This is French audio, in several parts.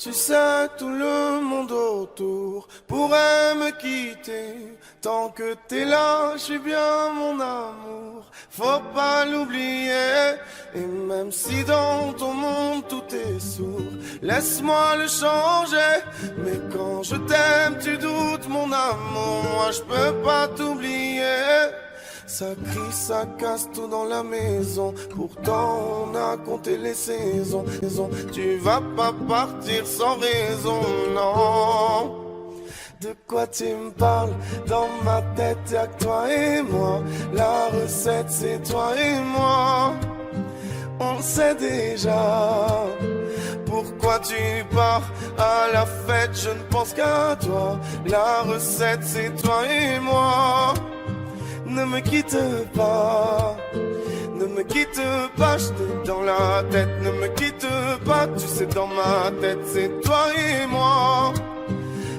Tu sais, tout le monde autour pourrait me quitter. Tant que t'es là, je suis bien mon amour. Faut pas l'oublier. Et même si dans ton monde tout est sourd, laisse-moi le changer. Mais quand je t'aime, tu doutes mon amour. Moi, je peux pas t'oublier. Ça crie, ça casse tout dans la maison. Pourtant on a compté les saisons. Tu vas pas partir sans raison, non. De quoi tu me parles? Dans ma tête y'a que toi et moi. La recette c'est toi et moi. On le sait déjà. Pourquoi tu pars à la fête? Je ne pense qu'à toi. La recette c'est toi et moi. Ne me quitte pas, ne me quitte pas, je t'ai dans la tête. Ne me quitte pas, tu sais dans ma tête c'est toi et moi,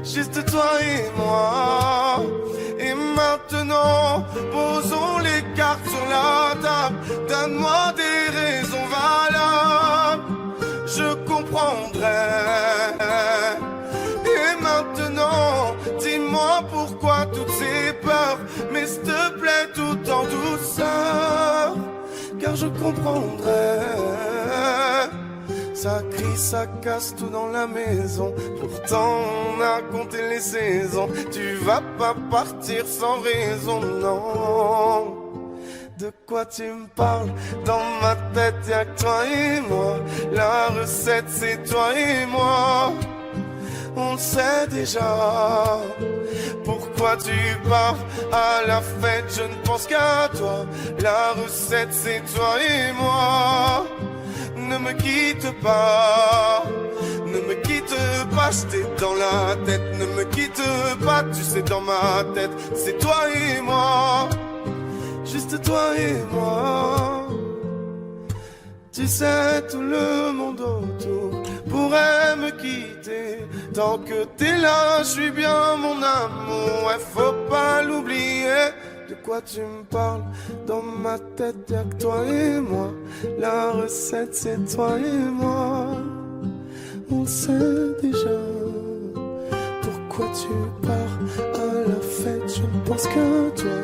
juste toi et moi. Et maintenant, posons les cartes sur la table. Donne-moi des raisons valables, je comprendrai. Et maintenant, dis-moi pourquoi toutes ces peurs. Mais s'il te plaît, tout en douceur, car je comprendrai. Ça crie, ça casse tout dans la maison. Pourtant on a compté les saisons. Tu vas pas partir sans raison, non. De quoi tu me parles? Dans ma tête y'a que toi et moi. La recette c'est toi et moi. On le sait déjà. Pourquoi tu pars à la fête? Je ne pense qu'à toi. La recette c'est toi et moi. Ne me quitte pas, ne me quitte pas, je t'ai dans la tête. Ne me quitte pas, tu sais dans ma tête c'est toi et moi, juste toi et moi. Tu sais, tout le monde autour pourrait me quitter. Tant que t'es là, je suis bien mon amour. Ouais, faut pas l'oublier. De quoi tu me parles? Dans ma tête y'a que toi et moi. La recette c'est toi et moi. On sait déjà. Pourquoi tu pars à la fête? Je ne pense qu'à toi.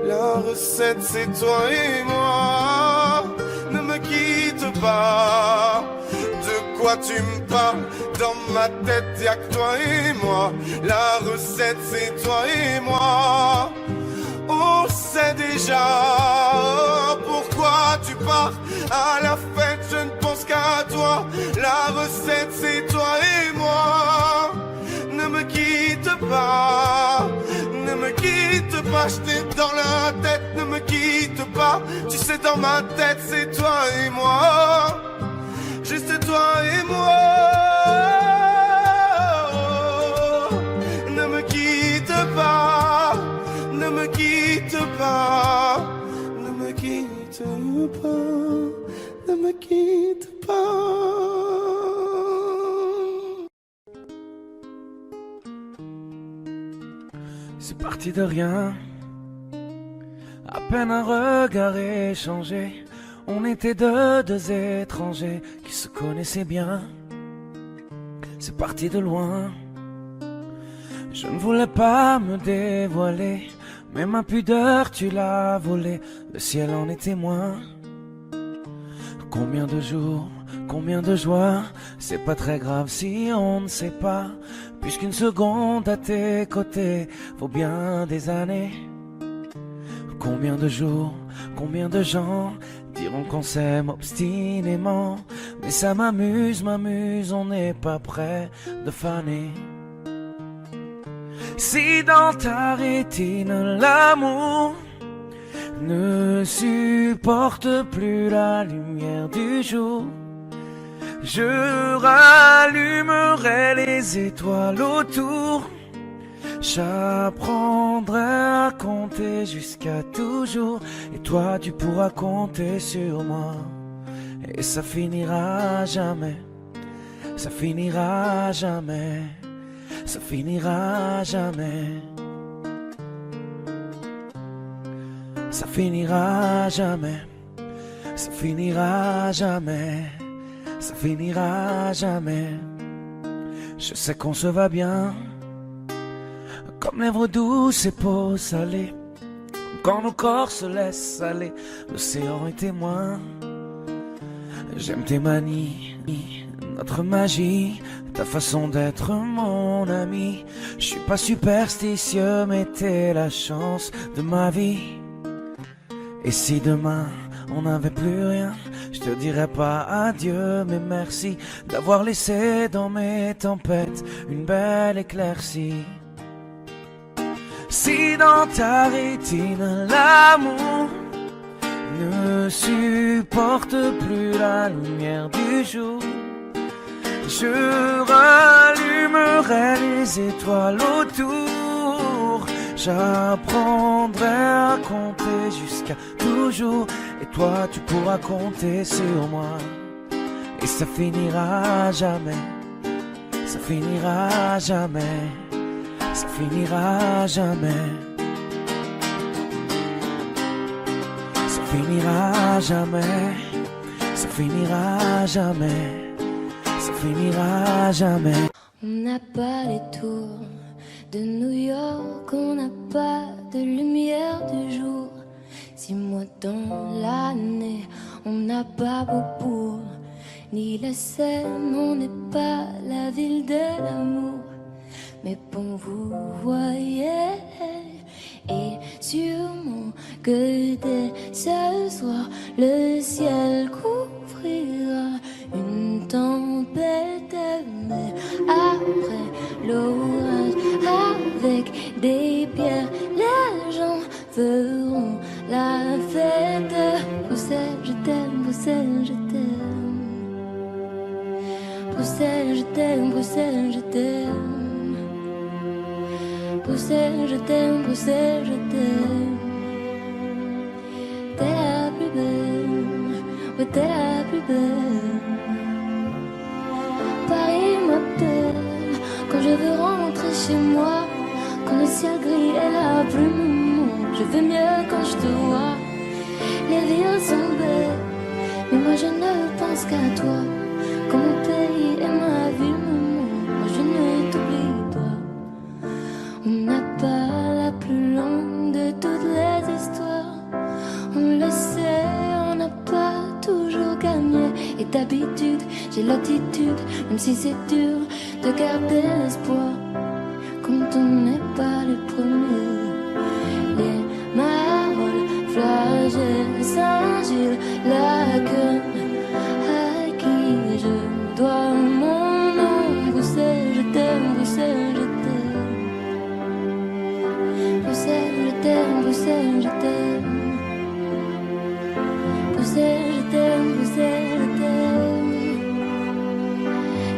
La recette c'est toi et moi. Ne me quitte pas. De quoi tu me parles? Dans ma tête y'a que toi et moi. La recette c'est toi et moi. On sait déjà. Pourquoi tu pars à la fête? Je ne pense qu'à toi. La recette c'est toi et moi. Ne me quitte pas, ne me quitte pas, je t'ai dans la tête. Ne me quitte pas, tu sais dans ma tête c'est toi et moi, juste toi et moi. Ne me quitte pas, ne me quitte pas, ne me quitte pas, ne me quitte pas. C'est parti de rien, à peine un regard échangé. On était deux étrangers qui se connaissaient bien. C'est parti de loin, je ne voulais pas me dévoiler, mais ma pudeur tu l'as volée, le ciel en est témoin. Combien de jours, combien de joies, c'est pas très grave si on ne sait pas, puisqu'une seconde à tes côtés vaut bien des années. Combien de jours, combien de gens diront qu'on s'aime obstinément, mais ça m'amuse, on n'est pas prêt de faner. Si dans ta rétine l'amour ne supporte plus la lumière du jour, je rallumerai les étoiles autour. J'apprendrai à compter jusqu'à toujours, et toi tu pourras compter sur moi. Et ça finira jamais, ça finira jamais, ça finira jamais. Ça finira jamais, ça finira jamais, ça finira jamais. Je sais qu'on se va bien, comme lèvres douces et peau salée, comme quand nos corps se laissent aller, l'océan est témoin. J'aime tes manies, notre magie, ta façon d'être mon ami. Je suis pas superstitieux, mais t'es la chance de ma vie. Et si demain on n'avait plus rien, je te dirais pas adieu, mais merci d'avoir laissé dans mes tempêtes une belle éclaircie. Si dans ta rétine l'amour ne supporte plus la lumière du jour, je rallumerai les étoiles autour. J'apprendrai à compter jusqu'à toujours, et toi tu pourras compter sur moi. Et ça finira jamais, ça finira jamais, ça finira jamais. Ça finira jamais, ça finira jamais, ça finira jamais. On n'a pas les tours de New York, on n'a pas de lumière du jour. 6 mois dans l'année, on n'a pas Beaubourg, ni la Seine, on n'est pas la ville de l'amour. Mais bon, vous voyez, et sûrement que dès ce soir, le ciel couvrira une tempête, mais après l'orage, avec des pierres, les gens feront la fête. Bruxelles, je t'aime, Bruxelles, je t'aime. Bruxelles, je t'aime, Bruxelles, je t'aime. Bruxelles, je t'aime, Bruxelles, je t'aime. T'es la plus belle, ouais t'es la plus belle. Paris m'appelle quand je veux rentrer chez moi. Quand le ciel gris est la plume, je vais mieux quand je te vois. Les villes sont belles, mais moi je ne pense qu'à toi. Quand mon pays et ma ville me manquent, moi je ne t'oublie pas. On n'a pas la plus longue de toutes les histoires, on le sait, on n'a pas toujours gagné. Et d'habitude, j'ai l'attitude, même si c'est dur, de garder l'espoir. Quand on n'est pas les premiers, les marolles, flagelles, Saint-Gilles, la queue, à qui je dois mon nom. Bruxelles, je t'aime, Bruxelles, je t'aime. Bruxelles, je t'aime, Bruxelles, je t'aime. Bruxelles, je t'aime, Bruxelles, je t'aime.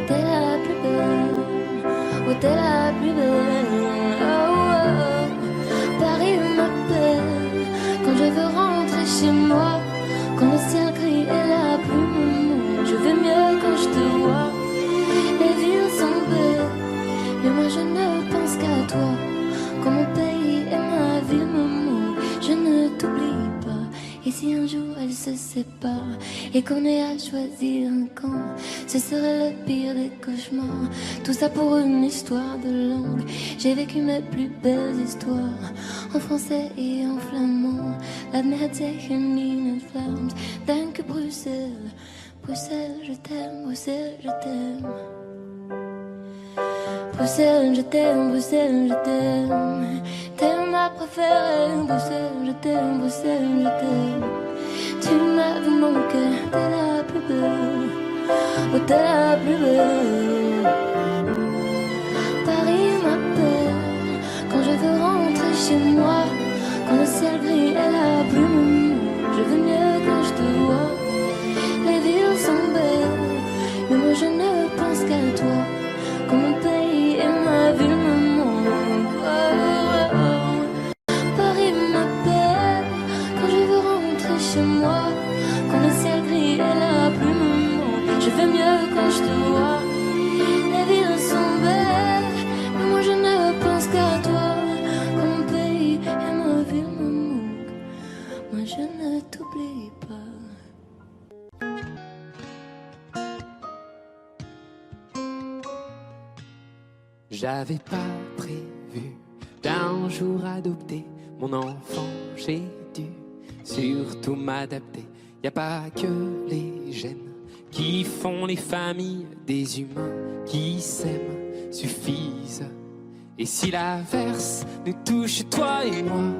T'es la plus belle, oh t'es la plus belle. Oh, oh. Paris m'appelle quand je veux rentrer chez moi. Quand le ciel gris est la plume, je vais mieux quand je te vois. Les villes sont belles, mais moi je ne pense qu'à toi. Quand mon pays et ma ville me manquent, je ne t'oublie pas. Et si un jour elles se séparent et qu'on ait à choisir un camp, ce serait le pire des cauchemars. Tout ça pour une histoire de langue. J'ai vécu mes plus belles histoires en français et en flamand. Laat me het zeggen in het Vlaams. Dank u Bruxelles, Bruxelles, je t'aime, Bruxelles, je t'aime. Bruxelles, je t'aime, Bruxelles, je t'aime. T'es ma préférée, Bruxelles, je t'aime, Bruxelles, je t'aime. Tu m'as vu mon cœur, t'es la plus belle, oh t'es la plus belle. Paris m'appelle quand je veux rentrer chez moi. Quand le ciel gris est la plume, je veux mieux quand je te vois. Les villes sont belles, mais moi je ne pense qu'à toi. Quand mon pays et ma ville me manquent, oh, oh, oh. Paris m'appelle quand je veux rentrer chez moi. Quand le ciel gris est la plume, je vais mieux quand je te vois. Les villes sont belles, mais moi je ne pense qu'à toi. Quand mon pays J'avais pas prévu d'un jour adopter mon enfant, j'ai dû surtout m'adapter. Y a pas que les gènes qui font les familles, des humains qui s'aiment suffisent. Et si l'averse nous touche, toi et moi,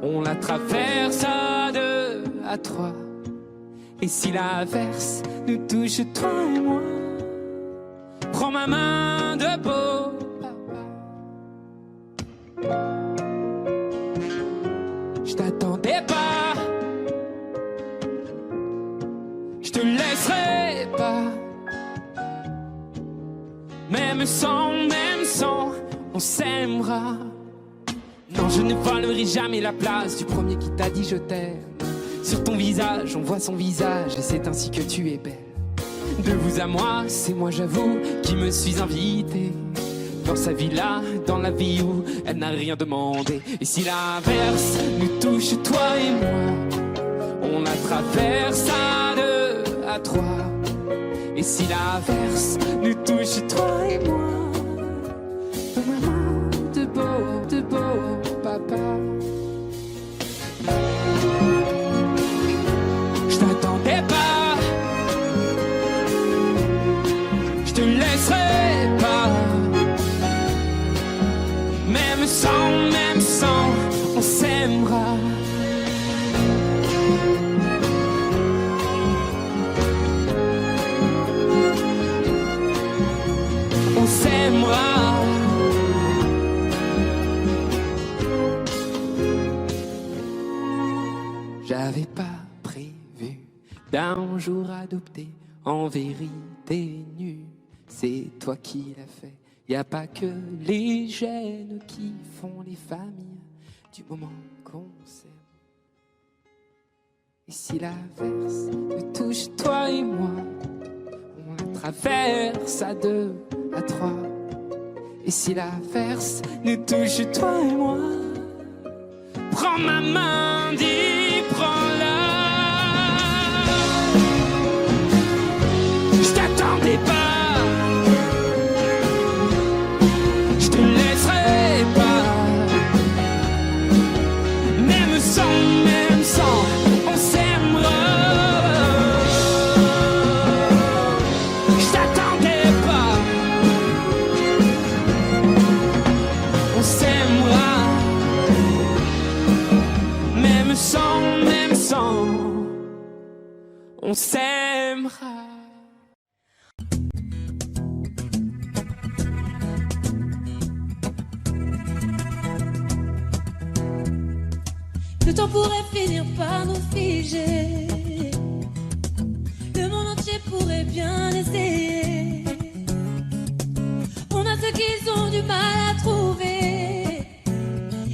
on la traverse à 2, à 3. Et si l'averse nous touche, toi et moi, prends ma main de beau papa. Je t'attendais pas, je te laisserai pas. Même sans, on s'aimera. Non, je ne volerai jamais la place du premier qui t'a dit je t'aime. Sur ton visage, on voit son visage et c'est ainsi que tu es belle. De vous à moi, c'est moi j'avoue qui me suis invité dans sa villa, dans la vie où elle n'a rien demandé. Et si l'averse nous touche, toi et moi, on la traverse à 2, à 3. Et si l'averse nous touche, toi et moi, de beau papa. Je t'attendais pas, je te laisserai pas. Même sans, on s'aimera. On s'aimera. J'avais pas prévu d'un jour adopter, en vérité nu. C'est toi qui l'as fait. Y a pas que les gènes qui font les familles du moment qu'on s'aime. Et si l'averse nous touche, toi et moi, on la traverse à 2, à 3. Et si l'averse nous touche, toi et moi, prends ma main, dis prends-la. Je t'attendais pas, je te laisserai pas. Même sans, on s'aimera. Je t'attendais pas, on s'aimera. Même sans, on s'aimera. Le temps pourrait finir par nous figer. Le monde entier pourrait bien essayer. On a ce qu'ils ont du mal à trouver.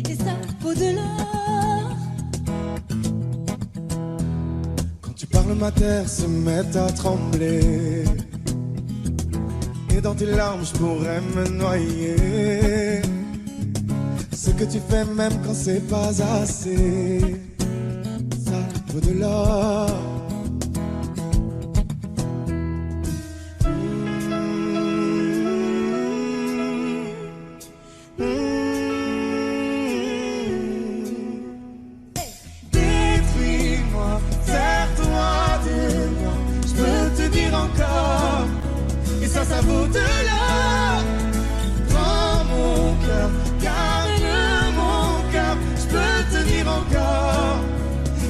Et ça vaut de l'or. Quand tu parles, ma terre se met à trembler. Et dans tes larmes, je pourrais me noyer. Ce que tu fais même quand c'est pas assez, ça vaut de l'or. Détruis-moi, serre-toi de moi, je peux te dire encore, et ça vaut de l'or. Prends mon cœur, encore,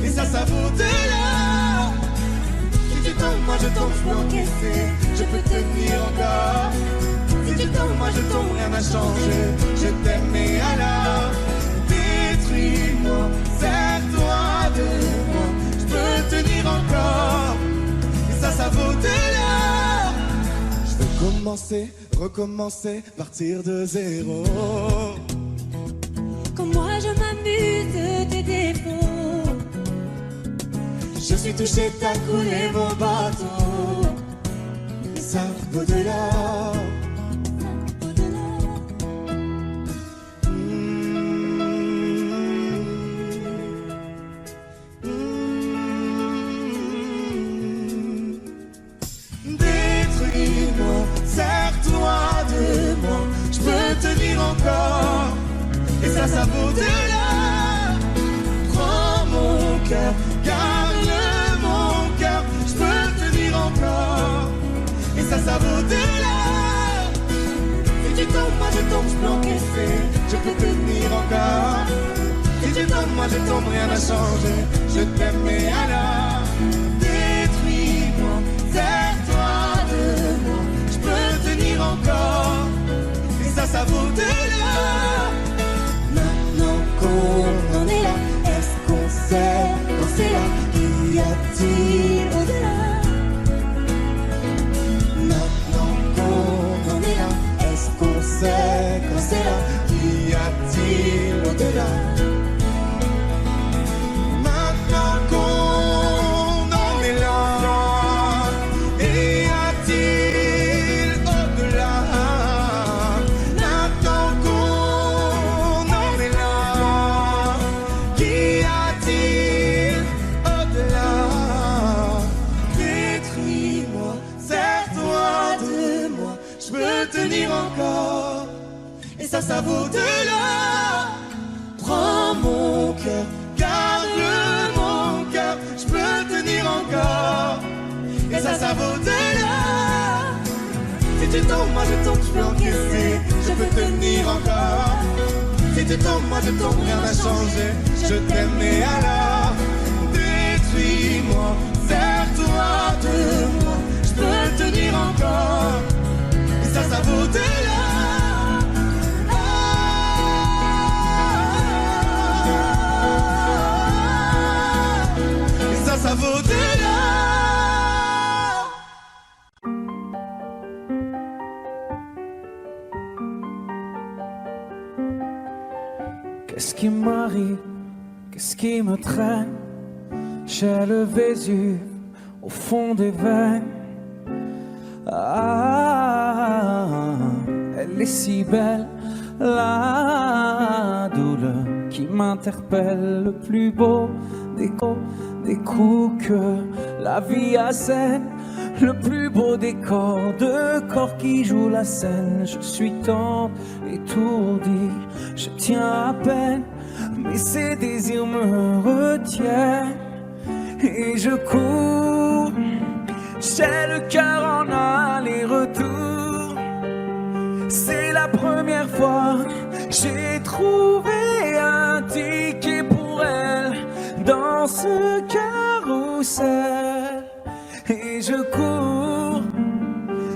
et ça vaut de l'or. Si tu tombes, moi je tombe, je peux encaisser, je peux tenir encore. Si tu tombes, moi je tombe, rien n'a changé, je t'aime et alors détruis-moi, serre-toi de moi, je peux tenir encore, et ça vaut de l'or. Je veux commencer, recommencer, partir de zéro. Comme moi je m'amuse de tes défauts. Je suis touché, t'as coulé mon bateau. Et ça vaut de l'or. Détruis-moi, serre-toi de moi, je ça vaut de l'or. Prends mon cœur, garde mon cœur, je peux tenir encore. Et ça vaut de l'or. Si tu tombes, moi je tombe, je peux encaisser, je peux tenir encore. Si tu tombes, moi je tombe, rien n'a changé, je t'aime mais alors détruis-moi, serre-toi de moi, je peux tenir encore. Et ça vaut de l'or. Maintenant qu'on en est là, est-ce qu'on sait quand c'est là? Y a-t-il au-delà? Maintenant qu'on en est là, est-ce qu'on sait quand c'est là? Y a-t-il au-delà? Maintenant qu'on en est là, y a-t-il au-delà? Maintenant qu'on en est là, qu'y a-t-il au-delà? Détruis-moi, serre-toi de moi, je peux tenir encore. Et ça vaut de l'or. Prends mon cœur, garde mon cœur, je peux tenir encore. Et ça vaut de l'or. Si tu tombes, moi je tombe, je peux encaisser, je peux tenir encore. Si tu tombes, moi je tombe, rien n'a changé, je t'aime mais alors détruis-moi, serre-toi de moi, je peux tenir encore. Et ça vaut de l'or. Ça vaut de l'or. Qu'est-ce qui m'arrive? Qu'est-ce qui me traîne? J'ai le Vésuve au fond des veines. Ah, elle est si belle, la douleur qui m'interpelle, le plus beau des coups que la vie assène, le plus beau des corps, de corps qui jouent la scène. Je suis tant étourdi, je tiens à peine, mais ces désirs me retiennent et je cours. J'ai le cœur en aller-retour. C'est la première fois j'ai trouvé un ticket pour elle dans ce carrousel et je cours.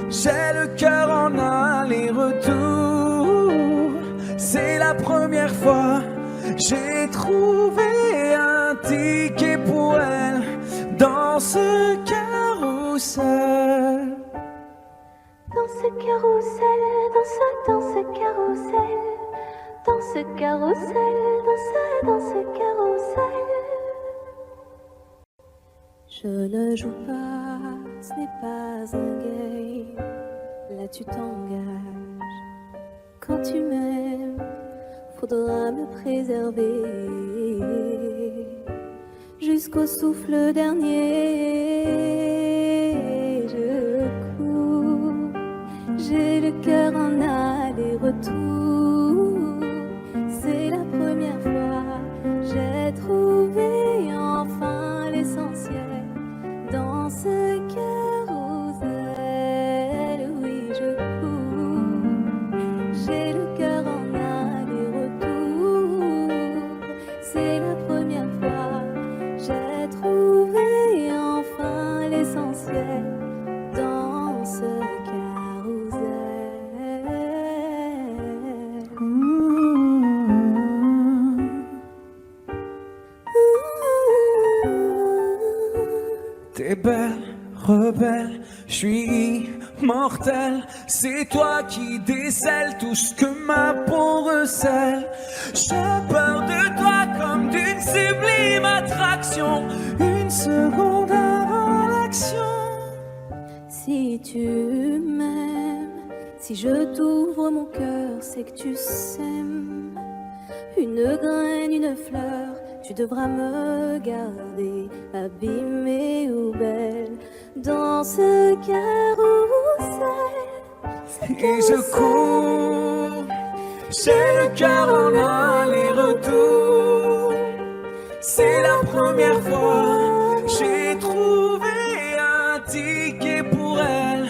J'ai le cœur en aller-retour. C'est la première fois j'ai trouvé un ticket pour elle dans ce carrousel. Dans ce carrousel, dans ce carrousel, dans ce carrousel, dans ce carrousel. Je ne joue pas, ce n'est pas un game. Là tu t'engages. Quand tu m'aimes, faudra me préserver jusqu'au souffle dernier. Je cours, j'ai le cœur en aller-retour. C'est la première fois j'ai trouvé enfin l'essentiel dans ce carrousel. Oui, je cours, j'ai le cœur en aller-retour. C'est la première fois j'ai trouvé enfin l'essentiel dans ce T'es belle, rebelle, je suis immortel. C'est toi qui décèles tout ce que ma peau recèle. J'ai peur de toi comme d'une sublime attraction. Une seconde avant l'action. Si tu m'aimes, si je t'ouvre mon cœur, c'est que tu sèmes une graine, une fleur. Tu devras me garder abîmée ou belle dans ce carrousel. Et je cours, J'ai le cœur en aller-retour. C'est la première fois. J'ai trouvé un ticket pour elle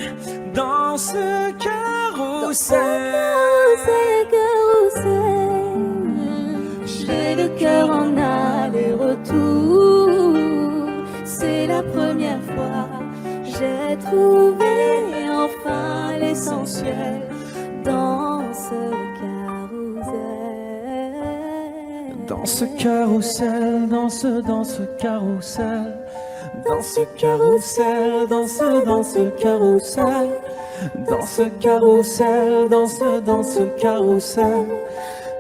dans ce carrousel. J'ai le cœur en aller-retour. C'est la première fois. J'ai trouvé enfin l'essentiel dans ce carrousel. Dans ce carrousel, dans ce carrousel. Dans ce carrousel, dans ce carrousel. Dans ce carrousel, dans ce carrousel.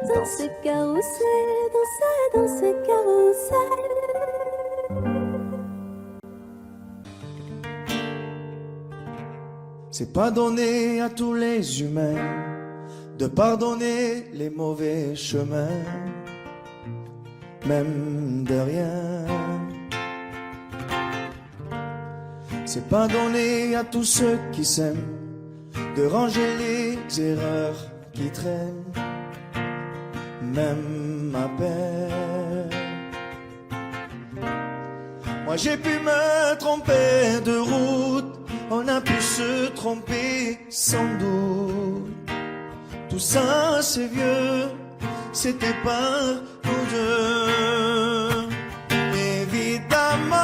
Dans ce carrousel, dans ce carrousel. C'est pas donné à tous les humains de pardonner les mauvais chemins, même de rien. C'est pas donné à tous ceux qui s'aiment de ranger les erreurs qui traînent, même à peine. Moi j'ai pu me tromper de route, on a pu se tromper sans doute. Tout ça c'est vieux, c'était pas nous deux. Évidemment,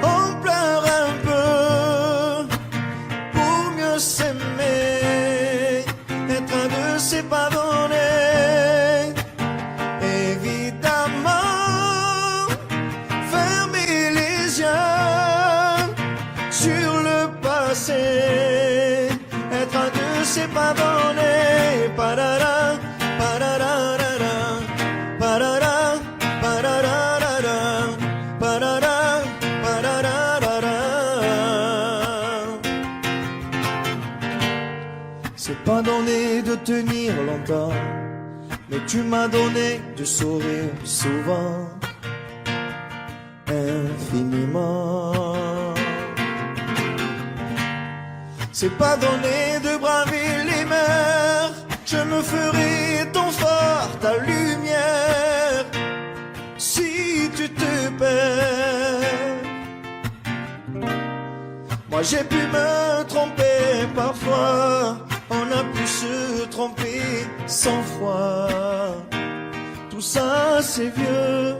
on pleure un peu pour mieux s'aimer, être un de c'est pas donné. Évidemment, fermer les yeux sur le passé, être un deux c'est pas donné. Parara, pararara, parara, pararara, parara, pararara. C'est pas donné de tenir longtemps, mais tu m'as donné du sourire souvent, infiniment. C'est pas donné de braver les mers, je me ferai ton phare, ta lumière, si tu te perds. Moi j'ai pu me tromper parfois, on a pu se tromper 100 fois. Tout ça c'est vieux,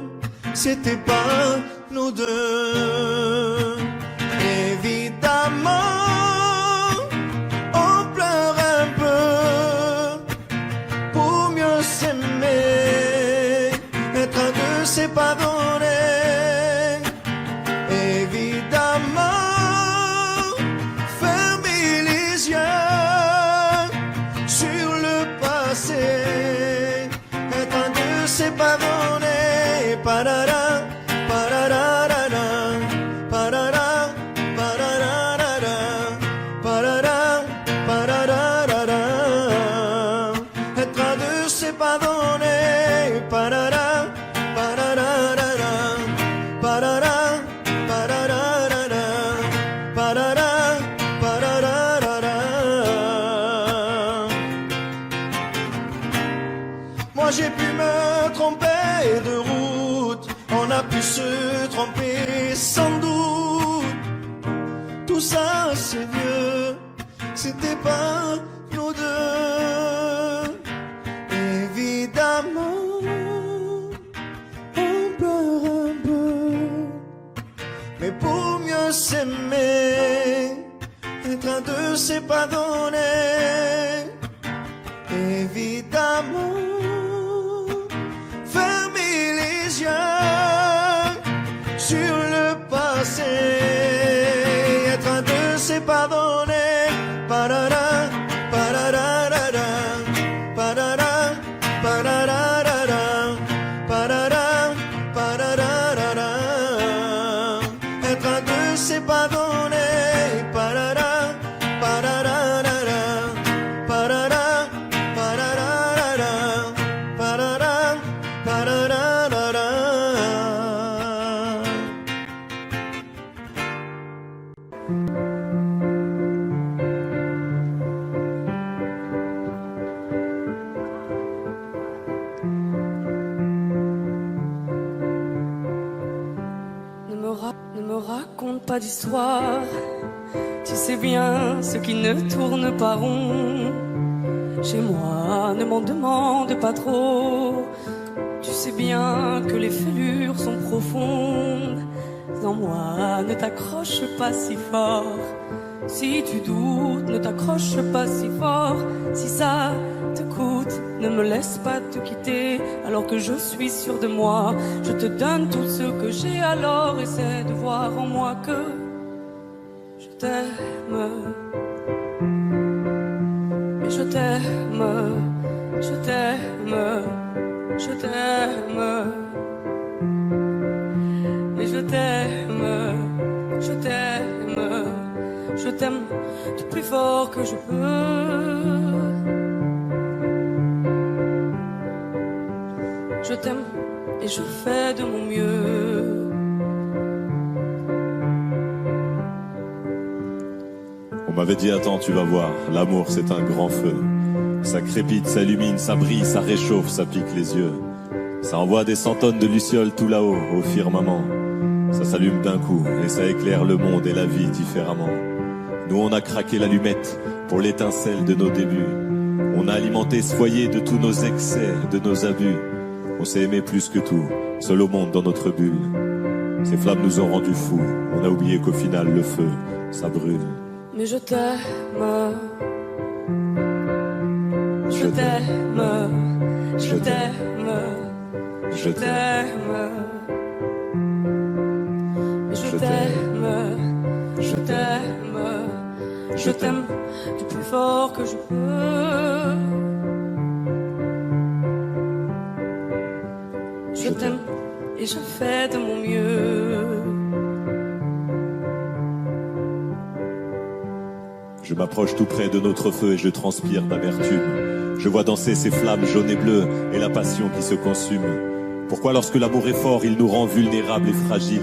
c'était pas nous deux. Évidemment, c'est pas donné. Évidemment, fermer les yeux sur le passé, être un deux c'est pas donné. Parara, pararara, parara, pararara, parara, pararara, être un deux c'est pas donné. Parara, moi j'ai pu me tromper de route, on a pu se tromper sans doute. Tout ça c'est vieux, c'était pas nous deux. Évidemment, on pleure un peu, mais pour mieux s'aimer, être un deux c'est pas donné. Évidemment, fermer les yeux sur le passé, être un deux c'est pas donné. Parara, pararara, parara, pararara, parara, pararara, être un deux c'est pas donné. Parara, pararara. raconte pas d'histoire. Tu sais bien ce qui ne tourne pas rond. Chez moi, ne m'en demande pas trop. Tu sais bien que les fêlures sont profondes. En moi, ne t'accroche pas si fort. Si tu doutes, ne t'accroche pas si fort. Si ça te coûte, ne me laisse pas te quitter. Alors que je suis sûr de moi, je te donne tout ce que j'ai. Alors essaie de voir en moi que je t'aime. Mais je t'aime, je t'aime, je t'aime. Et je t'aime, je t'aime, je t'aime du plus fort que je peux. Je t'aime et je fais de mon mieux. On m'avait dit attends, tu vas voir, l'amour c'est un grand feu. Ça crépite, ça illumine, ça brille, ça réchauffe, ça pique les yeux. Ça envoie des centaines de lucioles tout là-haut, au firmament. Ça s'allume d'un coup et ça éclaire le monde et la vie différemment. Nous on a craqué l'allumette pour l'étincelle de nos débuts. On a alimenté ce foyer de tous nos excès, de nos abus. On s'est aimé plus que tout, seul au monde dans notre bulle. Ces flammes nous ont rendus fous, on a oublié qu'au final le feu, ça brûle. Mais je t'aime, je t'aime, je t'aime, je t'aime. Je t'aime, je t'aime, je t'aime du plus fort que je peux. Je t'aime et je fais de mon mieux. Je m'approche tout près de notre feu et je transpire d'amertume. Je vois danser ces flammes jaunes et bleues et la passion qui se consume. Pourquoi lorsque l'amour est fort, il nous rend vulnérables et fragiles?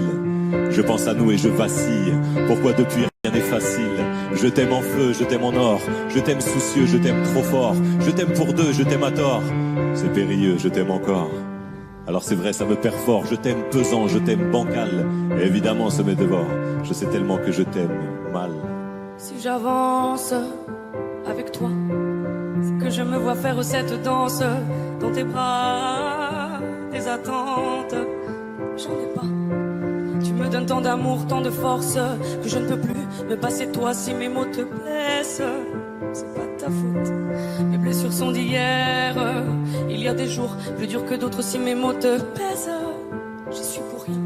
Je pense à nous et je vacille. Pourquoi depuis rien n'est facile? Je t'aime en feu, je t'aime en or. Je t'aime soucieux, je t'aime trop fort. Je t'aime pour deux, je t'aime à tort. C'est périlleux, je t'aime encore. Alors c'est vrai, ça me perd fort. Je t'aime pesant, je t'aime bancal. Et évidemment, ça me dévore. Je sais tellement que je t'aime mal. Si j'avance avec toi, c'est que je me vois faire cette danse dans tes bras, tes attentes. J'en ai pas. Tu me donnes tant d'amour, tant de force que je ne peux plus me passer de toi si mes mots te blessent. C'est pas ta faute. Mes blessures sont d'hier. Il y a des jours plus durs que d'autres si mes mots te pèsent. J'y suis pour rien.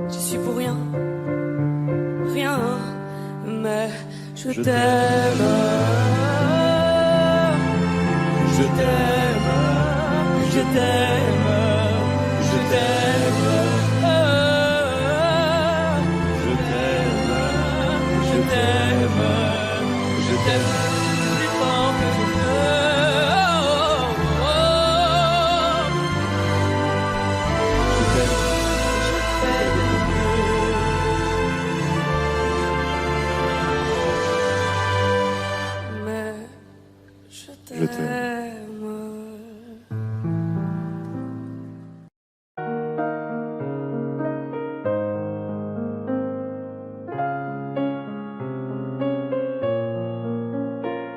J'y suis pour rien. Rien. Mais je t'aime. Je t'aime. Je t'aime. Je t'aime. Je t'aime plus fort que je peux. Je t'aime, je fais de mon mieux. Mais je t'aime.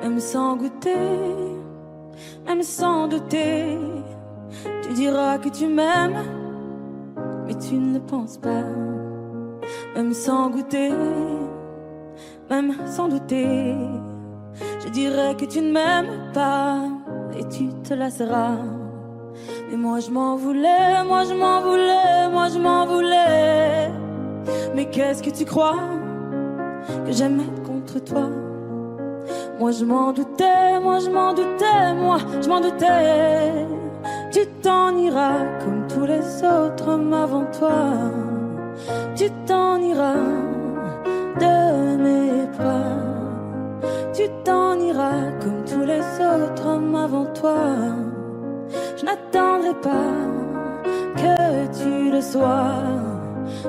Même sans goûter, même sans douter, tu diras que tu m'aimes, mais tu ne le penses pas. Même sans goûter, même sans douter, je dirais que tu ne m'aimes pas et tu te lasseras. Mais moi je m'en voulais, moi je m'en voulais, moi je m'en voulais. Mais qu'est-ce que tu crois que j'aimais contre toi? Moi je m'en doutais, moi je m'en doutais, moi je m'en doutais. Tu t'en iras comme tous les autres hommes avant toi. Tu t'en iras de mes bras. Tu t'en iras comme tous les autres hommes avant toi. Je n'attendrai pas que tu le sois,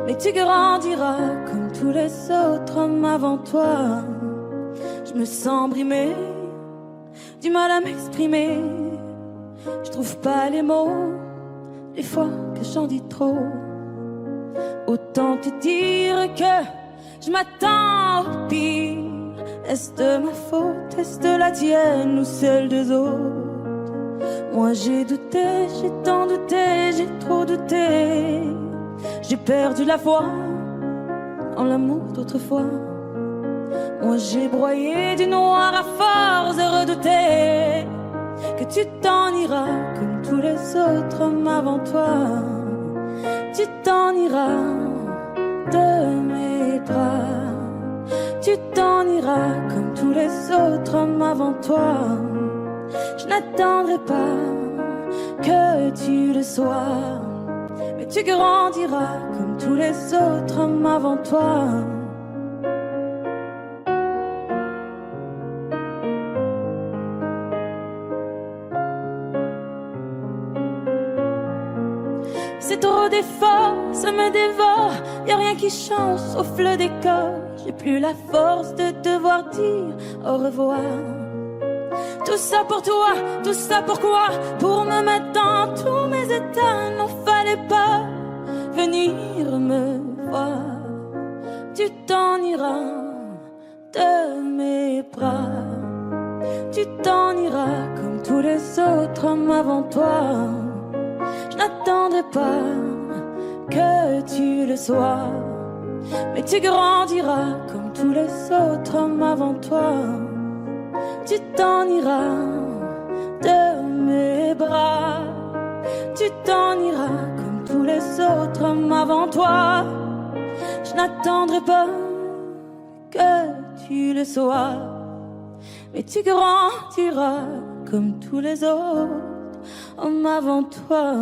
mais tu grandiras comme tous les autres hommes avant toi. Je me sens brimée, du mal à m'exprimer. Je trouve pas les mots, des fois que j'en dis trop. Autant te dire que je m'attends au pire. Est-ce de ma faute, est-ce de la tienne ou celle des autres? Moi j'ai douté, j'ai tant douté, j'ai trop douté. J'ai perdu la foi en l'amour d'autrefois. Moi j'ai broyé du noir à force de redouter que tu t'en iras comme tous les autres hommes avant toi. Tu t'en iras de mes bras. Tu t'en iras comme tous les autres hommes avant toi. Je n'attendrai pas que tu le sois, mais tu grandiras comme tous les autres hommes avant toi. C'est trop d'efforts, ça me dévore. Y'a rien qui change sauf le décor. J'ai plus la force de devoir dire au revoir. Tout ça pour toi, tout ça pourquoi? Pour me mettre dans tous mes états. N'en fallait pas venir me voir. Tu t'en iras de mes bras. Tu t'en iras comme tous les autres hommes avant toi. Je n'attendrai pas que tu le sois, mais tu grandiras comme tous les autres hommes avant toi. Tu t'en iras de mes bras. Tu t'en iras comme tous les autres hommes avant toi. Je n'attendrai pas que tu le sois, mais tu grandiras comme tous les autres hommes avant toi.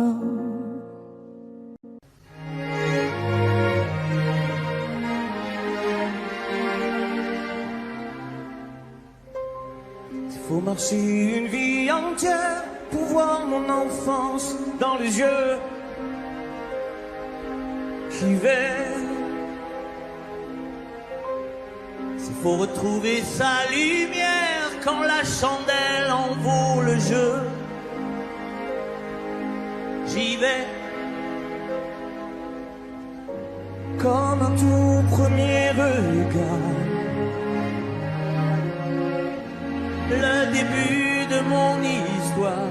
Faut marcher une vie entière pour voir mon enfance dans les yeux. J'y vais. S'il faut retrouver sa lumière quand la chandelle en vaut le jeu. J'y vais. Comme un tout premier regard, le début de mon histoire.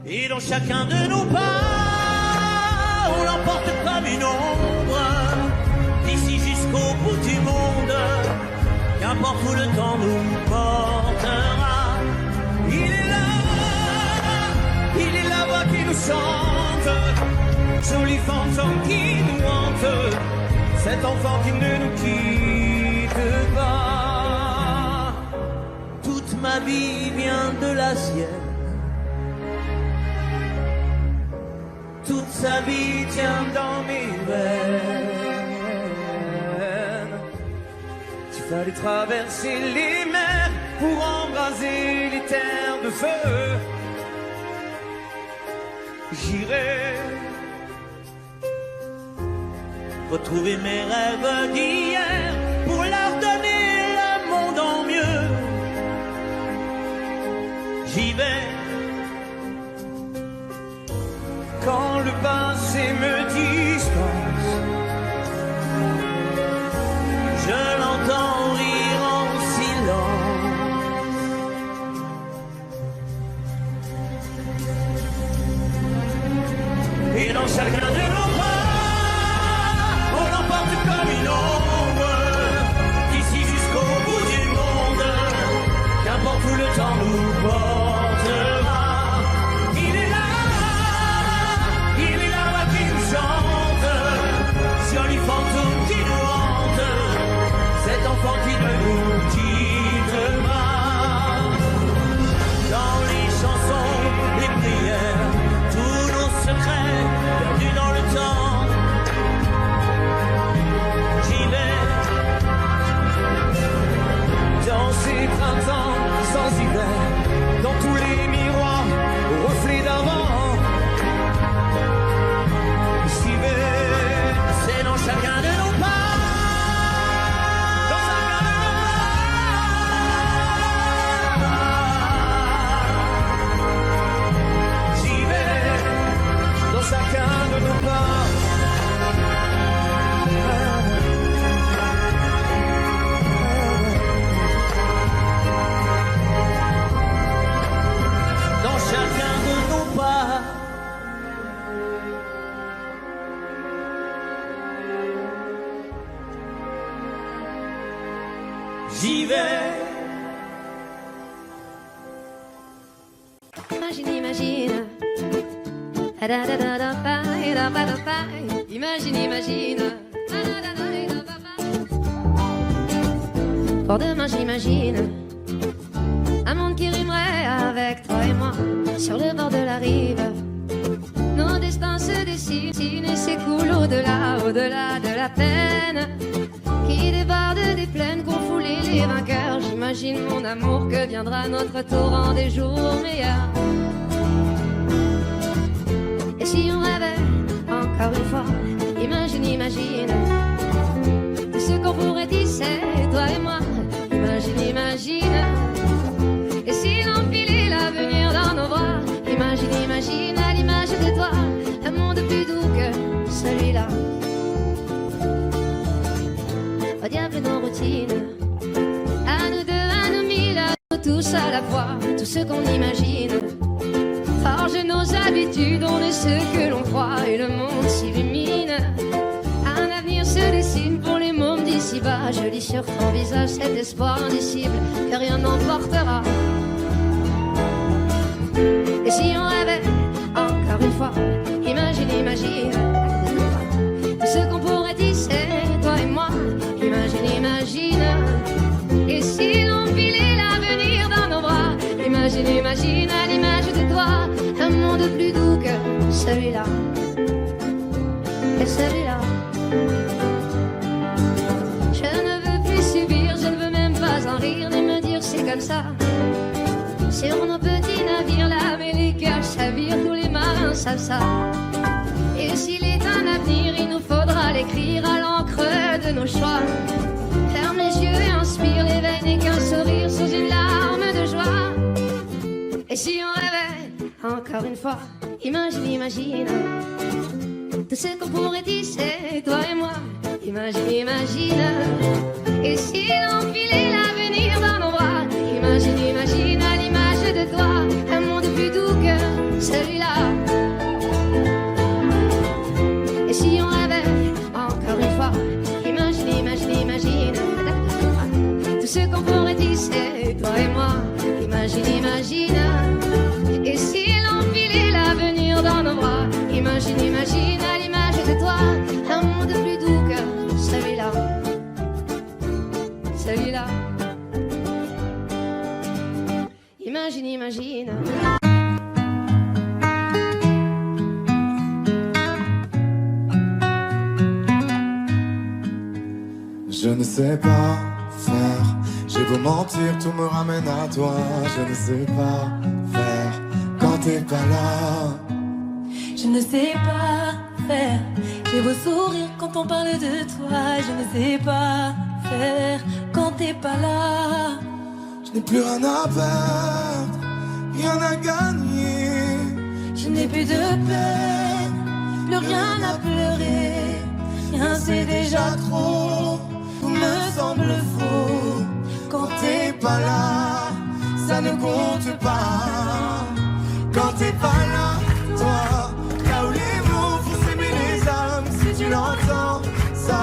Et dans chacun de nos pas, on l'emporte comme une ombre, d'ici jusqu'au bout du monde, qu'importe où le temps nous portera. Il est la voix qui nous chante, jolie fantôme qui nous hante, cet enfant qui ne nous quitte pas. Toute ma vie vient de la sienne, toute sa vie tient dans mes veines. Il fallait traverser les mers pour embraser les terres de feu. J'irai retrouver mes rêves d'hier pour leur donner le monde en mieux. J'y vais quand le passé me dispense. Je l'entends rire en silence. Et dans chacun de nos bras, on l'emporte comme une ombre, d'ici jusqu'au bout du monde, qu'importe où le temps nous portera. Il est là qui nous chante, joli fantôme qui nous hante, cet enfant qui ne nous quitte pas. Dans les chansons, les prières, tous nos secrets perdus dans le temps. hivers. Imagine, imagine. Imagine, imagine. Pour demain, j'imagine un monde qui rimerait avec toi et moi sur le bord de la rive. Nos destins se dessinent et s'écoulent au-delà, au-delà de la peine qui déborde des plaines qu'ont foulé les vainqueurs. J'imagine mon amour que viendra notre torrent des jours meilleurs. Et si on rêvait encore une fois, imagine, imagine tout ce qu'on pourrait tisser, toi et moi. Imagine, imagine. Et si l'empilait l'avenir dans nos bras, imagine, imagine à l'image de toi un monde plus doux que celui-là. Au diable nos routines, à nous deux, à nous mille, à nous tous à la fois, tout ce qu'on imagine. Forge nos habitudes, on est ce que l'on croit et le monde s'illumine. Un avenir se dessine pour les mômes d'ici-bas. Je lis sur ton visage cet espoir indicible que rien n'emportera. Et si on rêvait encore une fois, imagine, imagine tout ce qu'on pourrait tisser, toi et moi. Imagine, imagine. Et si l'on filait l'avenir dans nos bras, imagine, imagine à l'image de toi un monde plus doux que celui-là. Et celui-là. Je ne veux plus subir, je ne veux même pas en rire ni me dire c'est comme ça. Sur nos petits navires là, mais les cœurs chavirent, tous les marins savent ça. Et s'il est un avenir, il nous faudra l'écrire à l'encre de nos choix. Ferme les yeux et inspire, l'éveil n'est qu'un sourire sous une larme de joie. Et si on rêvait encore une fois, imagine, imagine tout ce qu'on pourrait tisser, toi et moi. Imagine, imagine. Et si l'on filait l'avenir dans nos bras, imagine, imagine à l'image de toi un monde plus doux que celui-là. Et si on rêvait encore une fois, imagine, imagine, imagine tout ce qu'on pourrait tisser, toi et moi. Imagine, imagine. Et si l'on filait l'avenir dans nos bras, imagine, imagine à l'image de toi un monde plus doux que celui-là. Celui-là. Imagine, imagine. Je ne sais pas faire, j'ai beau mentir, tout me ramène à toi. Je ne sais pas faire quand t'es pas là. Je ne sais pas faire, j'ai beau sourire quand on parle de toi. Je ne sais pas faire quand t'es pas là. Je n'ai plus rien à perdre, rien à gagner. Je n'ai plus de peine, plus rien à pleurer. Rien c'est déjà trop, tout me semble faux. Quand t'es pas là, ça ne compte pas. Quand t'es pas là, toi, là où les mots font s'aimer les âmes. Si tu l'entends, ça,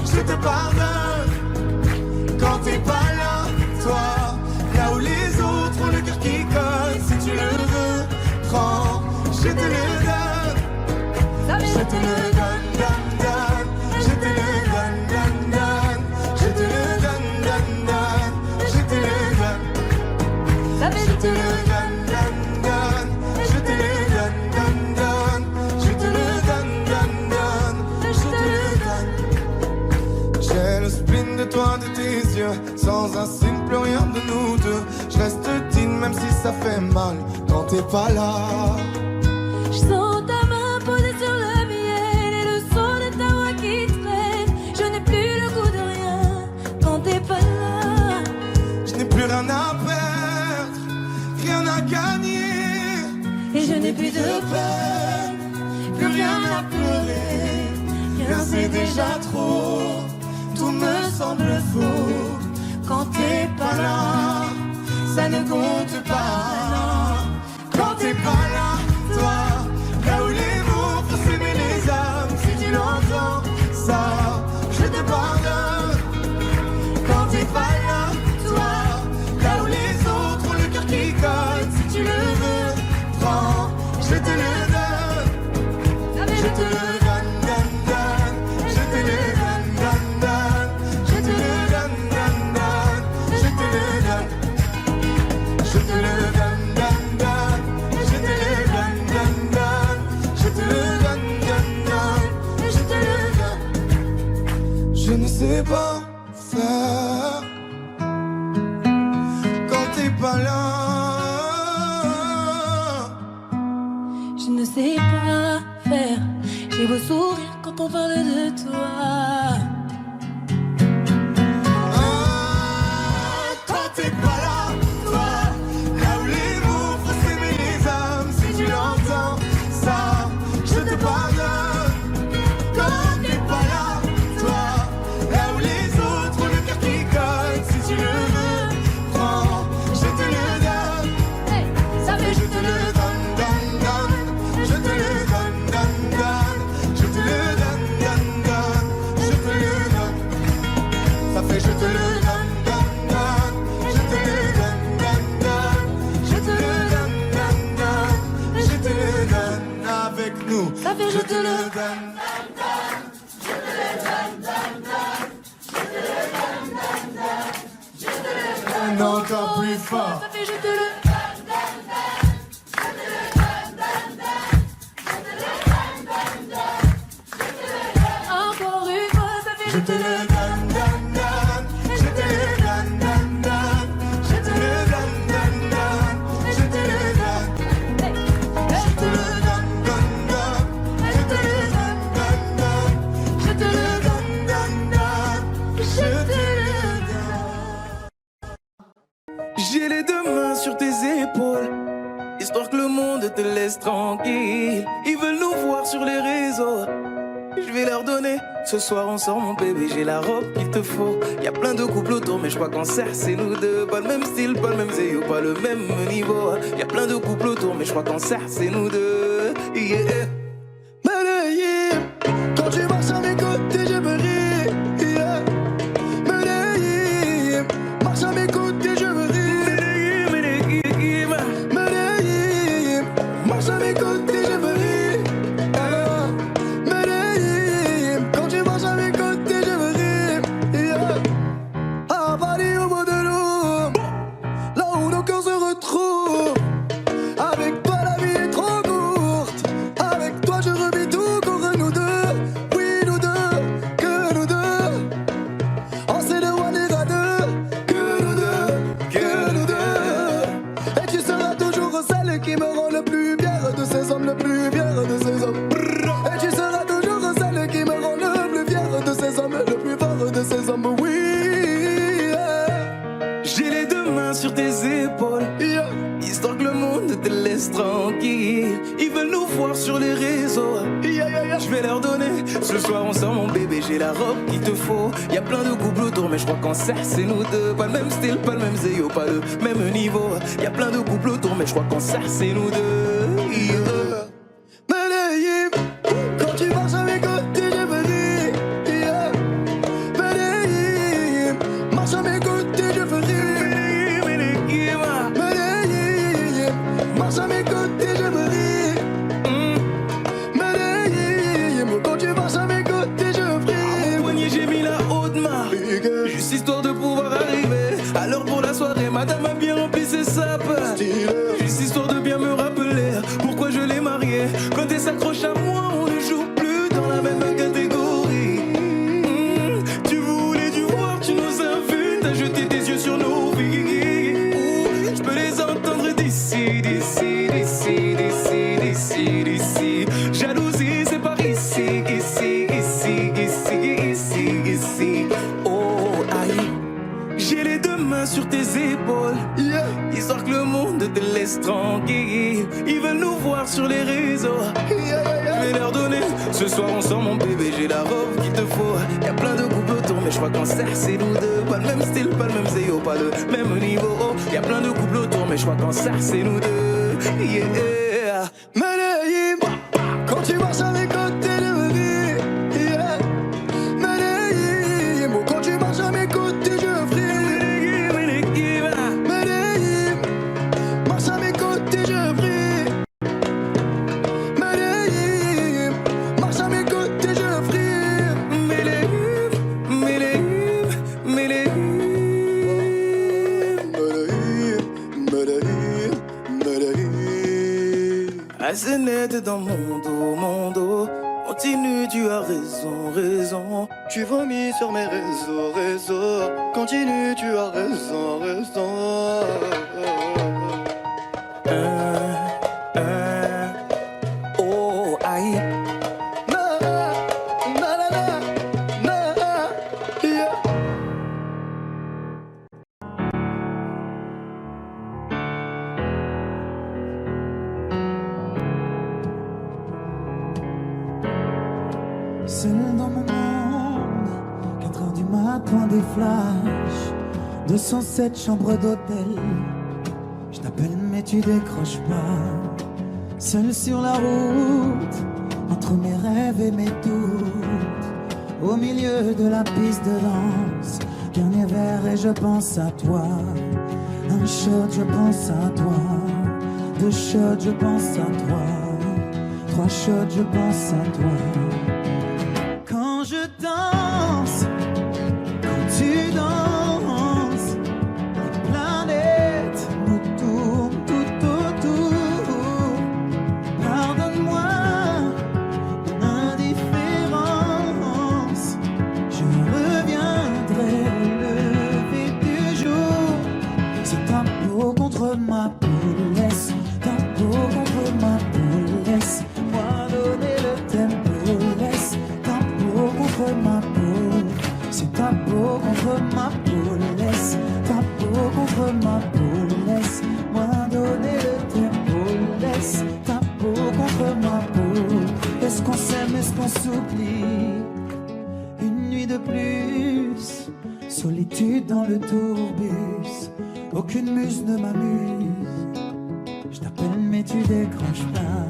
je te pardonne. Quand t'es pas là, toi, là où les autres ont le cœur qui colle. Si tu le veux, prends, je te le donne. Je te le donne, donne, donne. Je te le donne, donne, donne. Je te le donne, donne, donne. Je te le donne. Je te le donne, donne, donne. Je te le donne, donne, donne. Je te le donne, donne, donne. Je te le donne. J'ai le spleen de toi, de tes yeux. Sans un signe, plus rien de nous deux. Je reste digne même si ça fait mal. Quand t'es pas là. Je sens ta main posée sur le miel et le son de ta voix qui traîne. Je n'ai plus le goût de rien quand t'es pas là. Je n'ai plus rien à perdre, rien à gagner. Et je n'ai plus de peine, plus rien à pleurer. Rien c'est déjà trop, tout me semble faux. Quand t'es pas là, ça ne compte pas. Quand t'es pas là, toi, là où les mots font s'aimer les âmes. Si tu l'entends, ça, je te pardonne. Quand t'es pas là, sais pas faire quand t'es pas là. Je ne sais pas faire. J'ai beau sourire quand on parle de toi. Quand t'es pas là, toi, là où les mots font s'aimer les âmes, si tu l'entends, ça, je te pardonne. Quand t'es pas là, toi, là où les autres ont le cœur qui colle, si tu le veux, prends, je te le donne. Hey, ça fait Je te le donne, donne, donne. Je te le donne, donne, donne. Je te le donne, donne, donne. Je te le donne. Ça fait je te le donne, donne, donne. Je te le donne, donne, donne. Je te le donne, donne, donne. Je te le donne avec nous. Ça fait je te le donne. Encore plus fort. Ça fait je te le encore une fois, ça fait Je te le donne, donne, donne. Je te le donne, donne, donne. Je te le donne, donne, donne. Je te le donne. Je te le donne, donne, donne. Je te le donne, donne, donne. Je te le donne, donne, donne. Je te le donne. J'ai les deux mains sur tes épaules, histoire que le monde te laisse tranquille. Ils veulent nous voir sur les réseaux, je vais leur donner. Ce soir on sort mon bébé, j'ai la robe qu'il te faut. Y a plein de couples autour mais je crois qu'en serre c'est nous deux. Pas le même style, pas le même zéyo, pas le même niveau. Y a plein de couples autour mais je crois qu'en serre c'est nous deux. Yeah. Medellín, quand tu marches à mes côtés, je veux rire. Yeah. Medellín, marche à mes côtés, je veux rire. Medellín, marche à mes côtés, je veux rire. Medellín, quand tu marches à mes côtés, je veux rire. Yeah. À Paris, au bout de l'eau, là où nos cœurs se retrouvent. Avec toi, la vie est trop courte. Avec toi, je revis tout pour nous deux. Oui, nous deux, que nous deux. On s'est de one et à deux. Que nous deux, que nous deux. Et tu seras toujours celle qui me rend le plus fier de ces hommes, le plus fier de ces hommes. Et tu seras toujours celle qui me rend le plus fier de ces hommes, le plus fort de ces hommes. Oui. J'ai les deux mains sur tes épaules, Yeah. histoire que le monde te laisse tranquille. Ils veulent nous voir sur les réseaux, Yeah, yeah, yeah. je vais leur donner. Ce soir on sort mon bébé, j'ai la robe qu'il te faut. Y a plein de couples autour mais je crois qu'en serre c'est nous deux. Pas le même style, pas le même zéyo, pas le même niveau. Y a plein de couples autour mais je crois qu'en serre c'est nous deux. Yeah. Medellín, quand tu marches à mes côtés, je veux rire. Yeah. Medellín, marche à mes côtés, je veux rire. Medellín, marche à mes côtés, je veux rire. Medellín, quand tu marches à mes côtés, je veux rire. Au poignet j'ai mis la haute main, juste histoire de pouvoir arriver. Alors pour la soirée, madame a bien rempli ses sapes. Juste histoire de bien me rappeler pourquoi je l'ai mariée. Quand elle s'accroche à moi, on ne joue plus dans la même catégorie. Tu voulais du voir, tu nous as vus, t'as jeté tes yeux sur nos vies. Je peux les entendre d'ici, d'ici, d'ici, d'ici, d'ici, d'ici. Jalousie, c'est par ici, ici, ici, ici, ici, ici. Oh, aïe. J'ai les deux mains sur tes épaules, Yeah. histoire que le monde te laisse tranquille. Ils veulent nous voir sur les réseaux, Yeah, yeah, yeah. je vais leur donner. Ce soir on sort mon bébé, j'ai la robe qu'il te faut. Y a plein de couples autour mais je crois qu'en serre c'est nous deux. Pas le même style, pas le même zéyo, pas le même niveau. Y a plein de couples autour mais je crois qu'en serre c'est nous deux. Yeah. Medellín, quand tu marches à mes côtés, je veux rire. Yeah. Medellín, quand tu marches à mes côtés, je veux rire. Medellín, marche à mes côtés, je veux rire. Medellín, marche à mes côtés, je veux rire. Medellín, Medellín, Medellín. Medellín, Medellín. Assez net dans mon dos, Continue, tu as raison, raison. Tu vomis sur mes réseaux, réseaux. Continue, tu as raison, raison. Oh, aïe. Na, na, na, na, na, yeah. Seul dans mon monde, 4h du matin, des flashs, 207 chambres d'hôtel. Je t'appelle mais tu décroches pas. Seul sur la route, entre mes rêves et mes doutes, au milieu de la piste de danse, dernier verre et je pense à toi. Un shot, je pense à toi. 2 shots, je pense à toi. 3 shots, je pense à toi. Quand je danse, quand tu danses, les planètes nous tournent tout autour. Pardonne-moi mon indifférence, je reviendrai au lever du jour. C'est ta peau contre ma peau, laisse ta peau contre ma peau, laisse-moi donner le tempo, laisse ta peau contre ma peau, c'est ta peau contre ma peau, laisse ta peau contre ma peau, laisse-moi donner le tempo, laisse ta peau contre ma peau. Est-ce qu'on s'aime, est-ce qu'on s'oublie? Une nuit de plus, solitude dans le tourbus, aucune muse ne m'amuse. Je t'appelle mais tu décroches pas.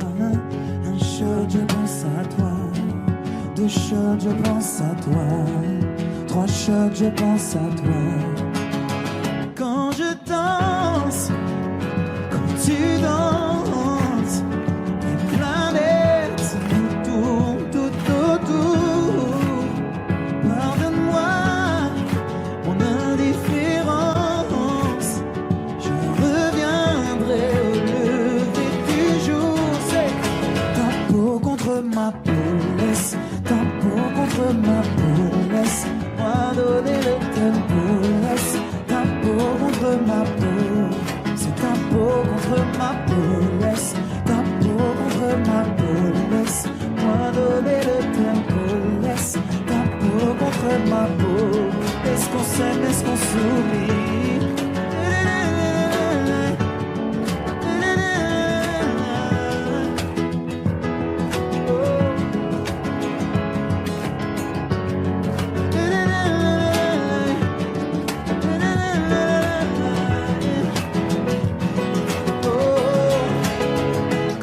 Un shot, je pense à toi. 2 shots, je pense à toi. 3 shots, je pense à toi. Quand je danse, quand tu danses, les planètes nous tournent tout autour. Pardonne-moi mon indifférence, je reviendrai au lever du jour. C'est ta peau contre ma peau, laisse ta peau contre ma peau, laisse-moi donner le tempo, laisse ta peau contre ma peau, c'est ta peau contre ma peau, laisse ta peau contre ma peau, laisse-moi donner le tempo, laisse ta peau contre ma peau. Est-ce qu'on s'aime, est-ce qu'on s'oublie?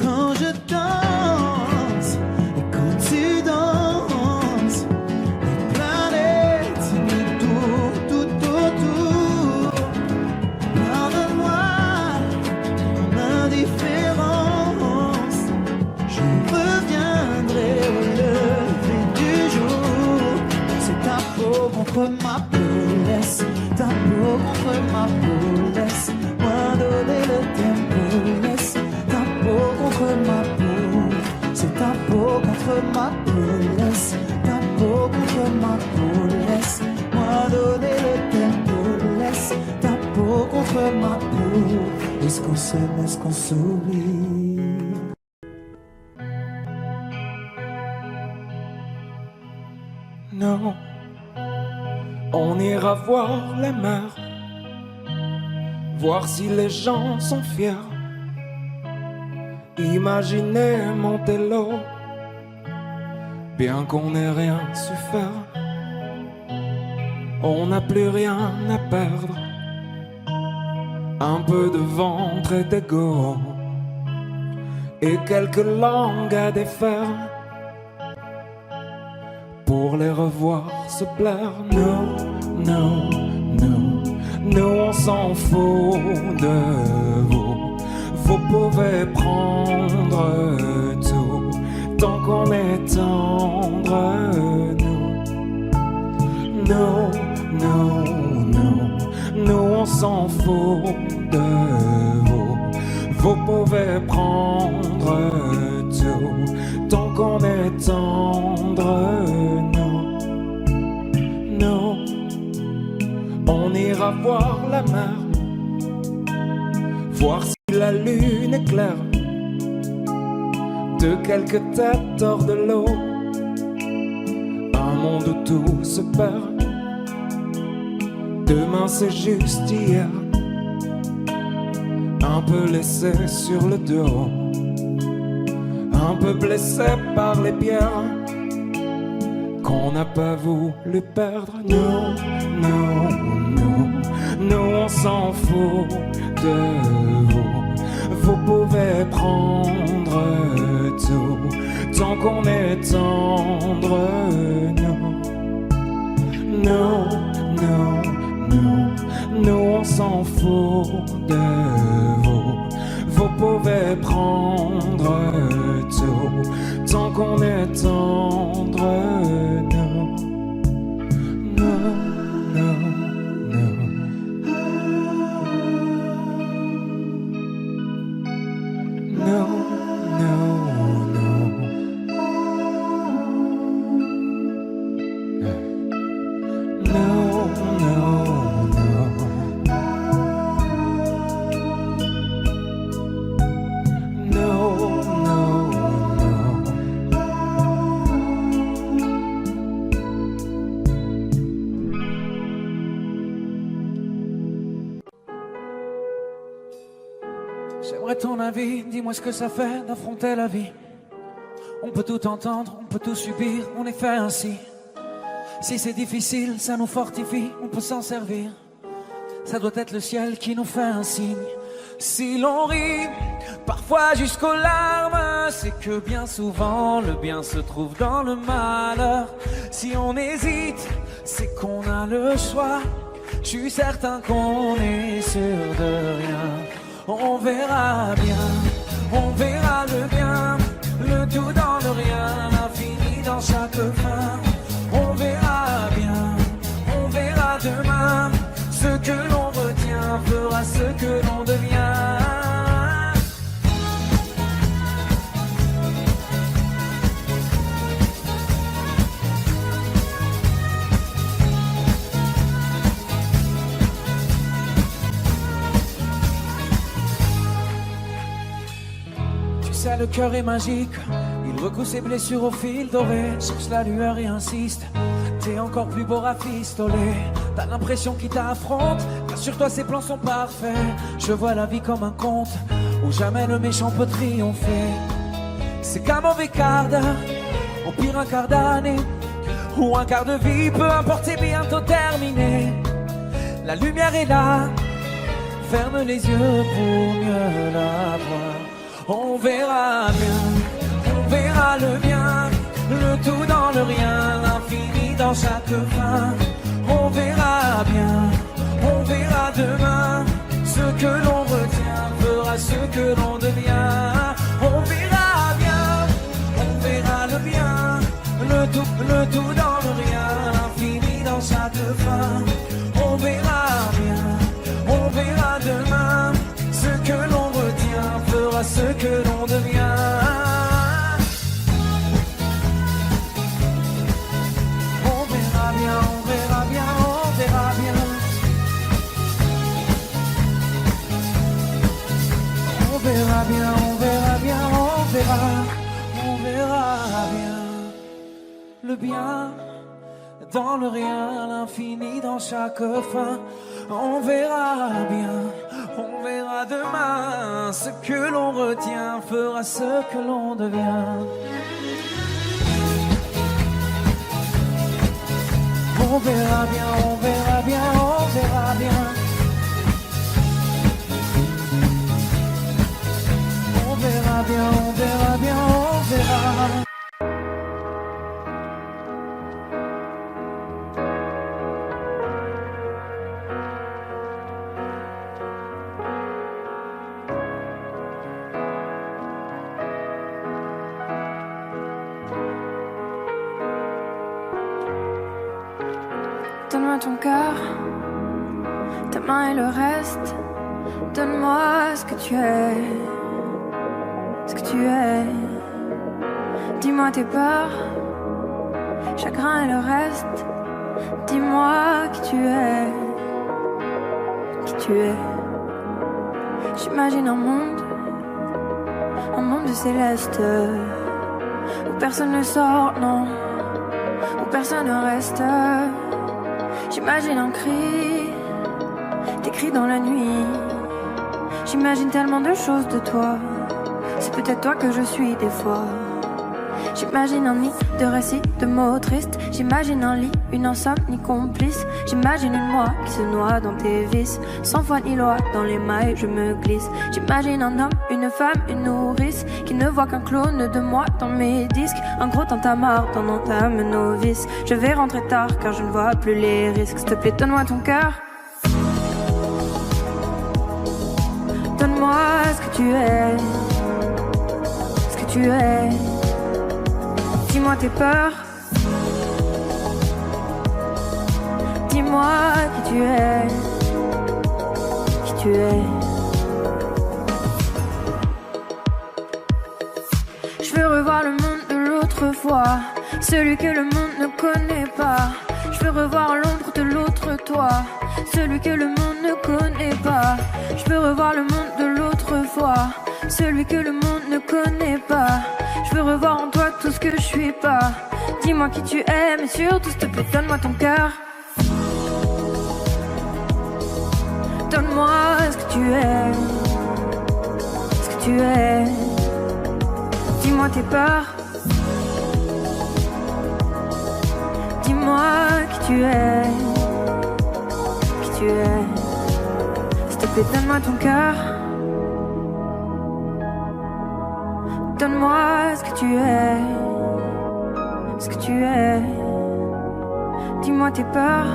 Quand je danse et quand tu danses, les planètes nous tournent tout autour. Pardonne-moi mon indifférence, je reviendrai au lever du jour. C'est ta peau contre ma peau, laisse ta peau contre ma peau, laisse-moi donner le tempo, laisse ta peau contre ma peau, c'est ta peau contre ma peau, laisse ta peau contre ma peau, laisse-moi donner le tempo, laisse ta peau contre ma peau. Est-ce qu'on s'aime, est-ce qu'on s'oublie? Non, on ira voir la mer, voir si les gens sont fiers. Imaginez Montello, bien qu'on n'ait rien su faire. On n'a plus rien à perdre, un peu de ventre et d'ego, et quelques langues à défaire, pour les revoir se plaire. Non, non, non, nous on s'en fout de vous. Vous pouvez prendre tout, tant qu'on est tendre. Non, non, non, nous on s'en fout de vous. Vous pouvez prendre tout, tant qu'on est tendre, nous, on ira voir la mer, voir si la lune est claire, de quelques têtes hors de l'eau, un monde où tout se perd. Demain c'est juste hier, un peu laissé sur le dos, un peu blessé par les pierres qu'on n'a pas voulu perdre. Nous, on s'en fout de vous. Vous pouvez prendre tout tant qu'on est tendre. Nous, on s'en fout de vous. Vous pouvez prendre tout tant qu'on est tendre. J'aimerais ton avis, dis-moi ce que ça fait d'affronter la vie. On peut tout entendre, on peut tout subir, on est fait ainsi. Si c'est difficile, ça nous fortifie, on peut s'en servir. Ça doit être le ciel qui nous fait un signe. Si l'on rit, parfois jusqu'aux larmes, c'est que bien souvent le bien se trouve dans le malheur. Si on hésite, c'est qu'on a le choix. Je suis certain qu'on est sûr de rien. On verra bien, on verra le bien, le tout dans le rien, l'infini dans chaque fin. On verra bien, on verra demain, ce que l'on retient fera ce que l'on devient. Le cœur est magique, il recoue ses blessures au fil doré, cherche la lueur et insiste. T'es encore plus beau rafistolé, t'as l'impression qu'il t'affronte. Rassure-toi, ses plans sont parfaits. Je vois la vie comme un conte où jamais le méchant peut triompher. C'est qu'un mauvais quart d'heure, au pire un quart d'année, ou un quart de vie, peu importe, c'est bientôt terminé. La lumière est là, ferme les yeux pour mieux la voir. On verra bien, on verra le bien, le tout dans le rien, l'infini dans chaque fin. On verra bien, on verra demain, ce que l'on retient fera ce que l'on devient. On verra bien, on verra le bien, le tout dans le rien, l'infini dans chaque fin. On verra bien, on verra demain, ce que l'on retient fera ce que l'on devient. On verra bien, on verra bien, on verra bien. On verra bien, on verra bien, on verra bien. Le bien dans le rien, l'infini dans chaque fin. On verra bien, on verra demain, ce que l'on retient fera ce que l'on devient. On verra bien, on verra bien, on verra bien. On verra bien, on verra bien, on verra. Donne-moi ton cœur, ta main et le reste. Donne-moi ce que tu es, ce que tu es. Dis-moi tes peurs, chagrin et le reste. Dis-moi qui tu es, qui tu es. J'imagine un monde de céleste, où personne ne sort, non, où personne ne reste. J'imagine un cri, des cris dans la nuit. J'imagine tellement de choses de toi, c'est peut-être toi que je suis des fois. J'imagine un nid de récits, de mots tristes. J'imagine un lit, une insomnie complice. J'imagine une moi qui se noie dans tes vices. Sans foi ni loi, dans les mailles je me glisse. J'imagine un homme, une femme, une nourrice, qui ne voit qu'un clone de moi dans mes disques. Un gros tintamarre dans entame novice. Je vais rentrer tard car je ne vois plus les risques. S'il te plaît, donne-moi ton cœur. Donne-moi ce que tu es, ce que tu es. Dis-moi tes peurs. Dis-moi qui tu es, qui tu es. Je veux revoir le monde de l'autre fois, celui que le monde ne connaît pas. Je veux revoir l'ombre de l'autre toi, celui que le monde ne connaît pas. Je veux revoir le monde de l'autre fois, celui que le monde ne connaît pas. Je veux revoir en toi tout ce que je suis pas. Dis-moi qui tu es, mais surtout s'il te plaît, donne-moi ton cœur. Donne-moi ce que tu es, ce que tu es. Dis-moi tes peurs. Dis-moi qui tu es, qui tu es. S'il te plaît, donne-moi ton cœur. Donne-moi ce que tu es, ce que tu es. Dis-moi tes peurs.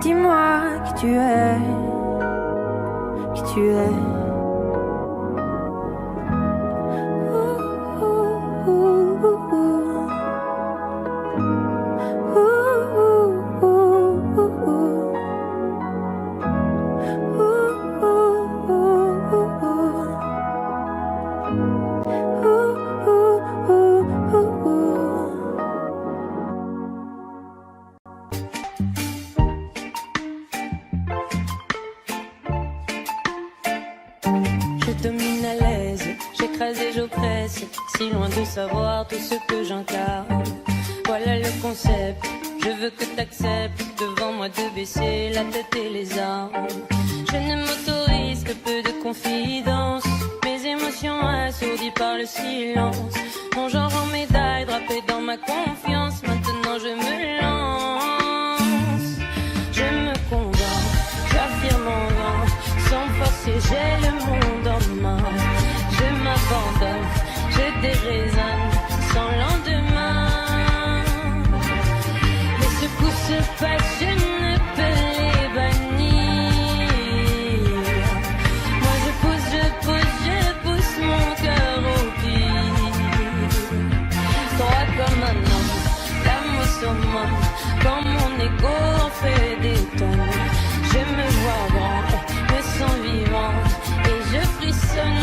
Dis-moi qui tu es, qui tu es. Si loin de savoir tout ce que j'incarne. Voilà le concept, je veux que t'acceptes devant moi de baisser la tête et les armes. Je ne m'autorise que peu de confidence, mes émotions assourdies par le silence. Mon genre en médaille drapé dans ma confiance, maintenant je me lance. Je me convainc, j'affirme en vain, sans forcer j'ai le monde en main. Je m'abandonne, je déraisonne sans lendemain. Les secousses se passent, je ne peux les bannir. Moi je pousse mon cœur au pire. Droit comme un homme, l'âme au summum, quand mon ego en fait des tonnes. Je me vois grand, me sens vivant et je frissonne.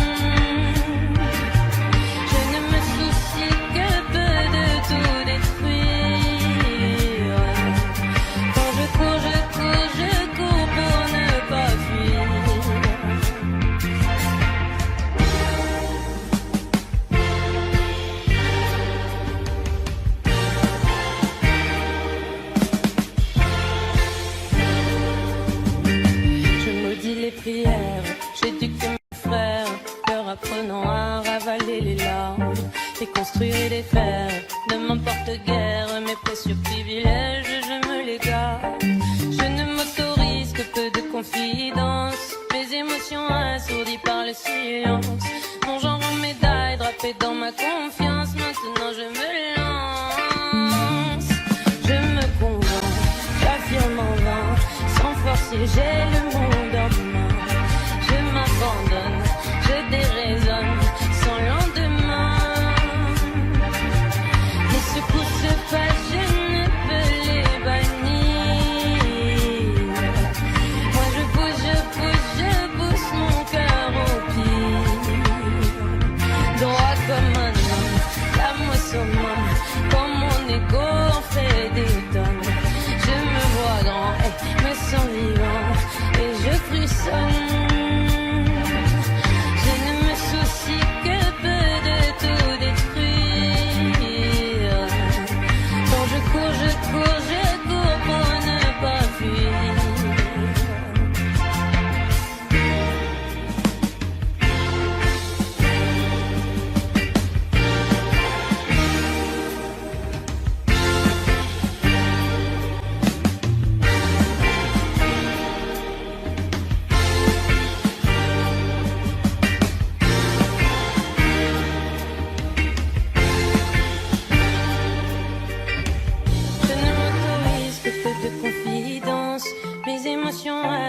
J'éduque mes frères, leur apprenant à ravaler les larmes et construire et défaire. Ne m'importe guère mes précieux privilèges, je me les garde. Je ne m'autorise que peu de confidence, mes émotions assourdies par le silence. Mon genre en médaille drapé dans ma confiance, maintenant je me lance. Je me convainc, j'affirme en vain, sans forcer j'ai le monde en main. Je m'abandonne, je déraisonne sans lendemain. Les secousses se passent, je ne peux les bannir. Moi je pousse mon cœur au pire. summum. Quand mon ego en fait des tonnes, je me vois grand et me sens vivant et je frissonne. Je ne me soucie que peu de tout détruire. Quand je cours, je cours, je cours pour ne pas fuir.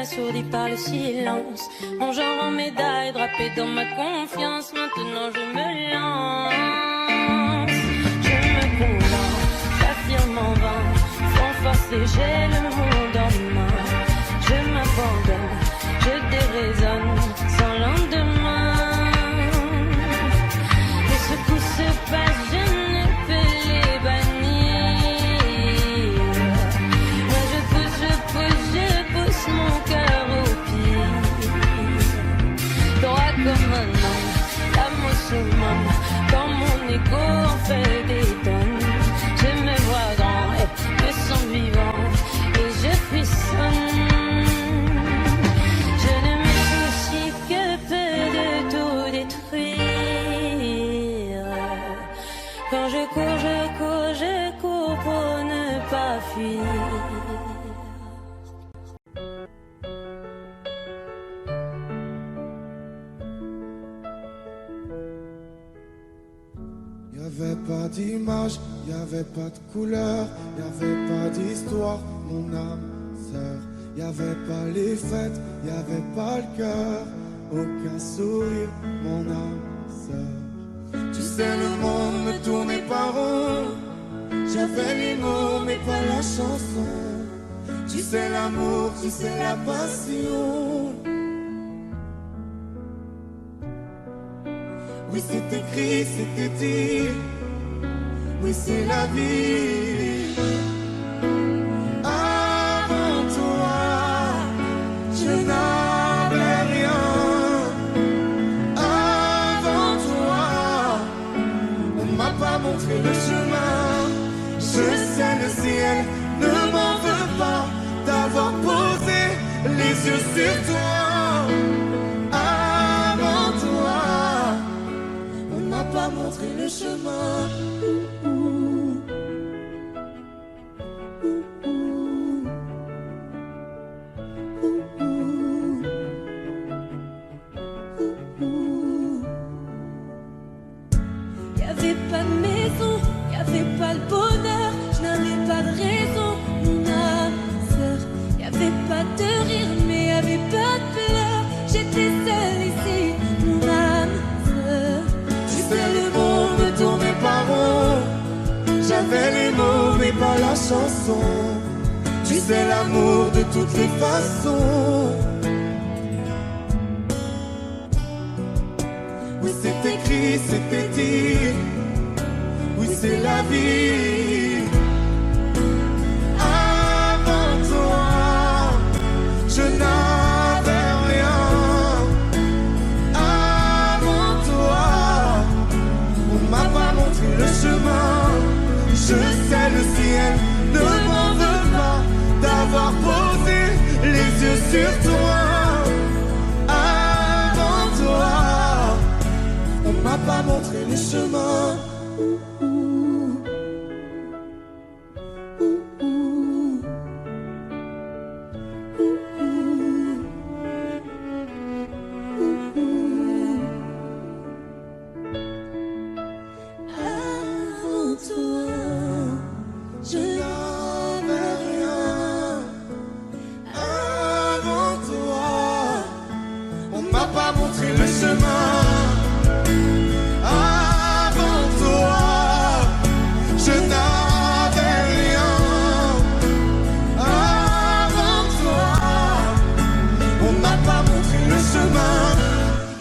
Assourdi par le silence, mon genre en médaille, drapé dans ma confiance. Maintenant je me lance, je me condamne, j'affirme en vain, sans forcer j'ai le monde en main. Je m'abandonne, je déraisonne, sans lendemain. Et ce coup se passe, je ne peux les bannir. Moi je pousse mon cœur au pied, droit comme un homme, l'âme au summum. Quand mon ego en fait des tonnes, je me vois grand et me sens vivant et je frissonne. Je ne me soucie que peu de tout détruire. Quand je cours, je cours, je cours pour ne pas fuir. Y'avait pas d'image, y'avait pas de couleur, y'avait pas d'histoire, mon âme sœur. Y'avait pas les fêtes, y'avait pas le cœur, aucun sourire, mon âme sœur. Tu sais le monde me tournait pas rond, j'avais les mots mais pas la chanson. Tu sais l'amour, tu sais la passion. Oui, c'est écrit, c'était dit. Oui, c'est la vie. Avant toi, je n'avais rien. Avant toi, on m'a pas montré le chemin. Je sais le ciel ne m'en veut pas d'avoir posé les yeux sur toi. Pas montrer le chemin. Y'avait pas de maison, y'avait pas le bonheur, je n'avais pas de raison, mon âme sœur. Y'avait pas de rire, mais y'avait pas de pleurs. J'étais seule ici, mon âme sœur. Le monde ne tournait pas rond, j'avais les mots mais pas la chanson. Tu sais l'amour de toutes les façons. Oui c'est écrit, c'était dit. Oui c'est la vie. Avant toi, je n'avais rien. M'a pas montré le chemin. Je sais le ciel ne m'en veut pas d'avoir posé les yeux sur toi. Avant toi, on m'a pas montré le chemin.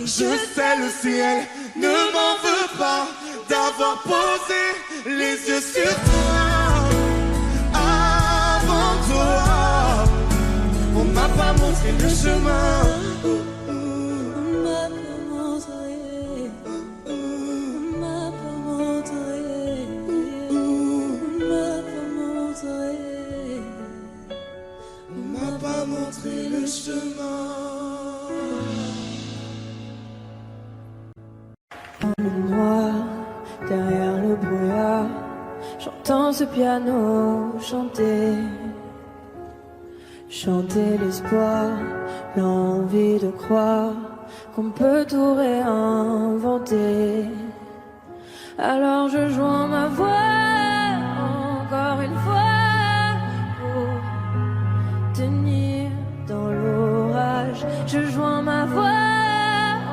Je sais le ciel ne m'en veut pas d'avoir vouloir poser les yeux sur toi. Avant toi, on m'a pas montré le chemin. Montrer le chemin. Dans le noir, derrière le brouillard, j'entends ce piano chanter. Chanter l'espoir, l'envie de croire qu'on peut tout réinventer. Alors je joins ma voix encore une fois pour tenir dans l'orage. Je joins ma voix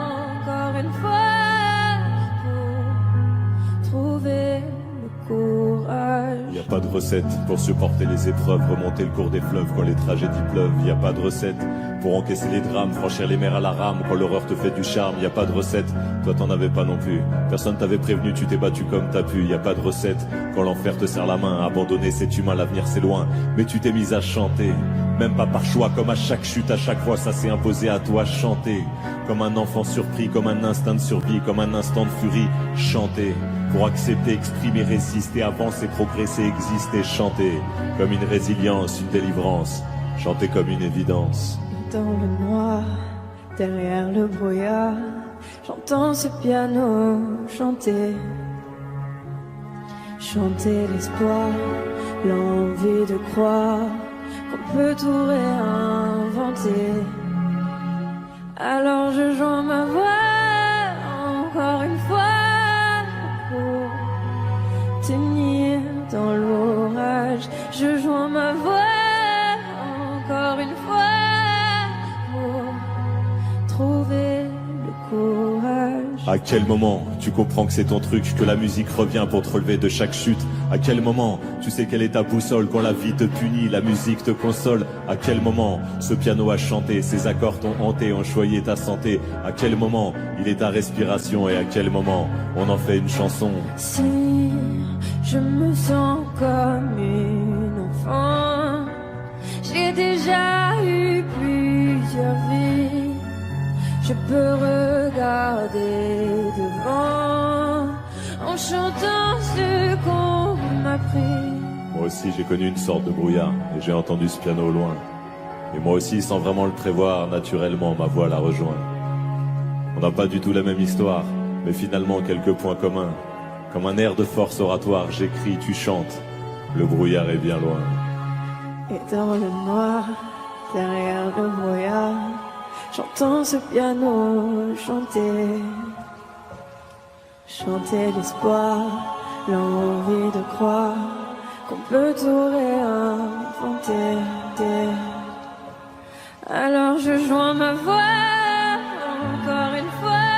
encore une fois pour trouver le courage. Y a pas de recette pour supporter les épreuves, remonter le cours des fleuves quand les tragédies pleuvent. Y a pas de recette pour encaisser les drames, franchir les mers à la rame quand l'horreur te fait du charme. Y a pas de recette, toi t'en avais pas non plus. Personne t'avait prévenu, tu t'es battu comme t'as pu. Y a pas de recette quand l'enfer te serre la main. Abandonner c'est humain, l'avenir c'est loin. Mais tu t'es mise à chanter, même pas par choix, comme à chaque chute, à chaque fois ça s'est imposé à toi. Chanter comme un enfant surpris, comme un instinct de survie, comme un instant de furie. Chanter pour accepter, exprimer, résister, avancer, progresser, exister. Chanter comme une résilience, une délivrance. Chanter comme une évidence. Dans le noir, derrière le brouillard, j'entends ce piano chanter. Chanter l'espoir, l'envie de croire qu'on peut tout réinventer. Alors je joins ma voix encore une fois pour tenir dans l'orage. Je joins ma voix encore une fois pour trouver le courage. À quel moment tu comprends que c'est ton truc, que la musique revient pour te relever de chaque chute? À quel moment tu sais quelle est ta boussole quand la vie te punit, la musique te console? À quel moment ce piano a chanté, ses accords t'ont hanté, ont choyé ta santé? À quel moment il est ta respiration et à quel moment on en fait une chanson? Si je me sens comme une enfant, j'ai déjà eu plusieurs vies. Je peux regarder devant en chantant ce qu'on m'a appris. Moi aussi j'ai connu une sorte de brouillard et j'ai entendu ce piano au loin. Et moi aussi, sans vraiment le prévoir, naturellement ma voix la rejoint. On n'a pas du tout la même histoire, mais finalement quelques points communs. Comme un air de force oratoire, j'écris, tu chantes. Le brouillard est bien loin. Et dans le noir, derrière le brouillard, j'entends ce piano chanter. Chanter l'espoir, l'envie de croire qu'on peut tout réinventer. Alors je joins ma voix encore une fois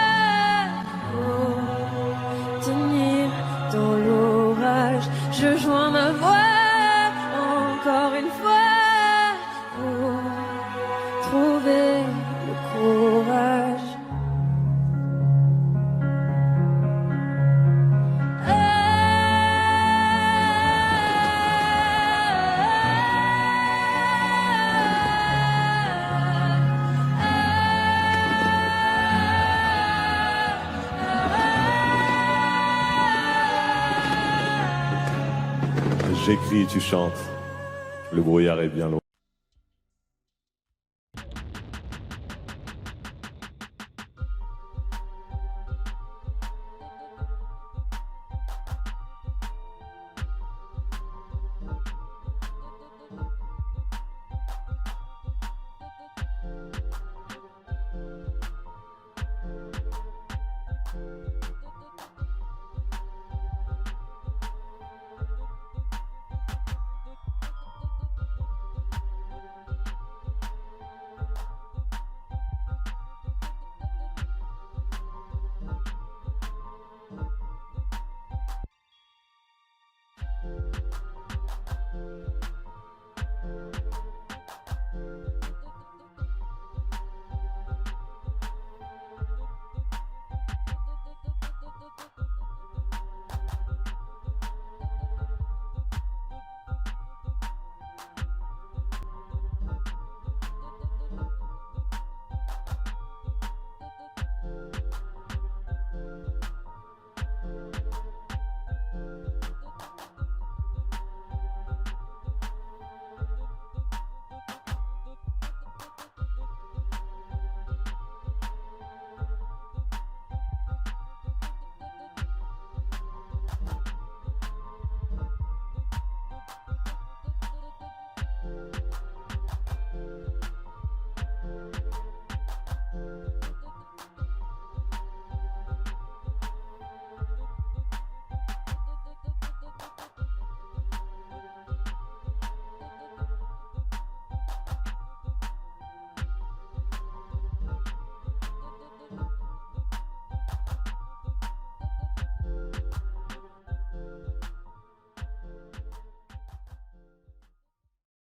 pour tenir dans l'orage. Je joins ma voix encore une fois pour trouver le courage. J'écris, tu chantes. Le brouillard est bien loin.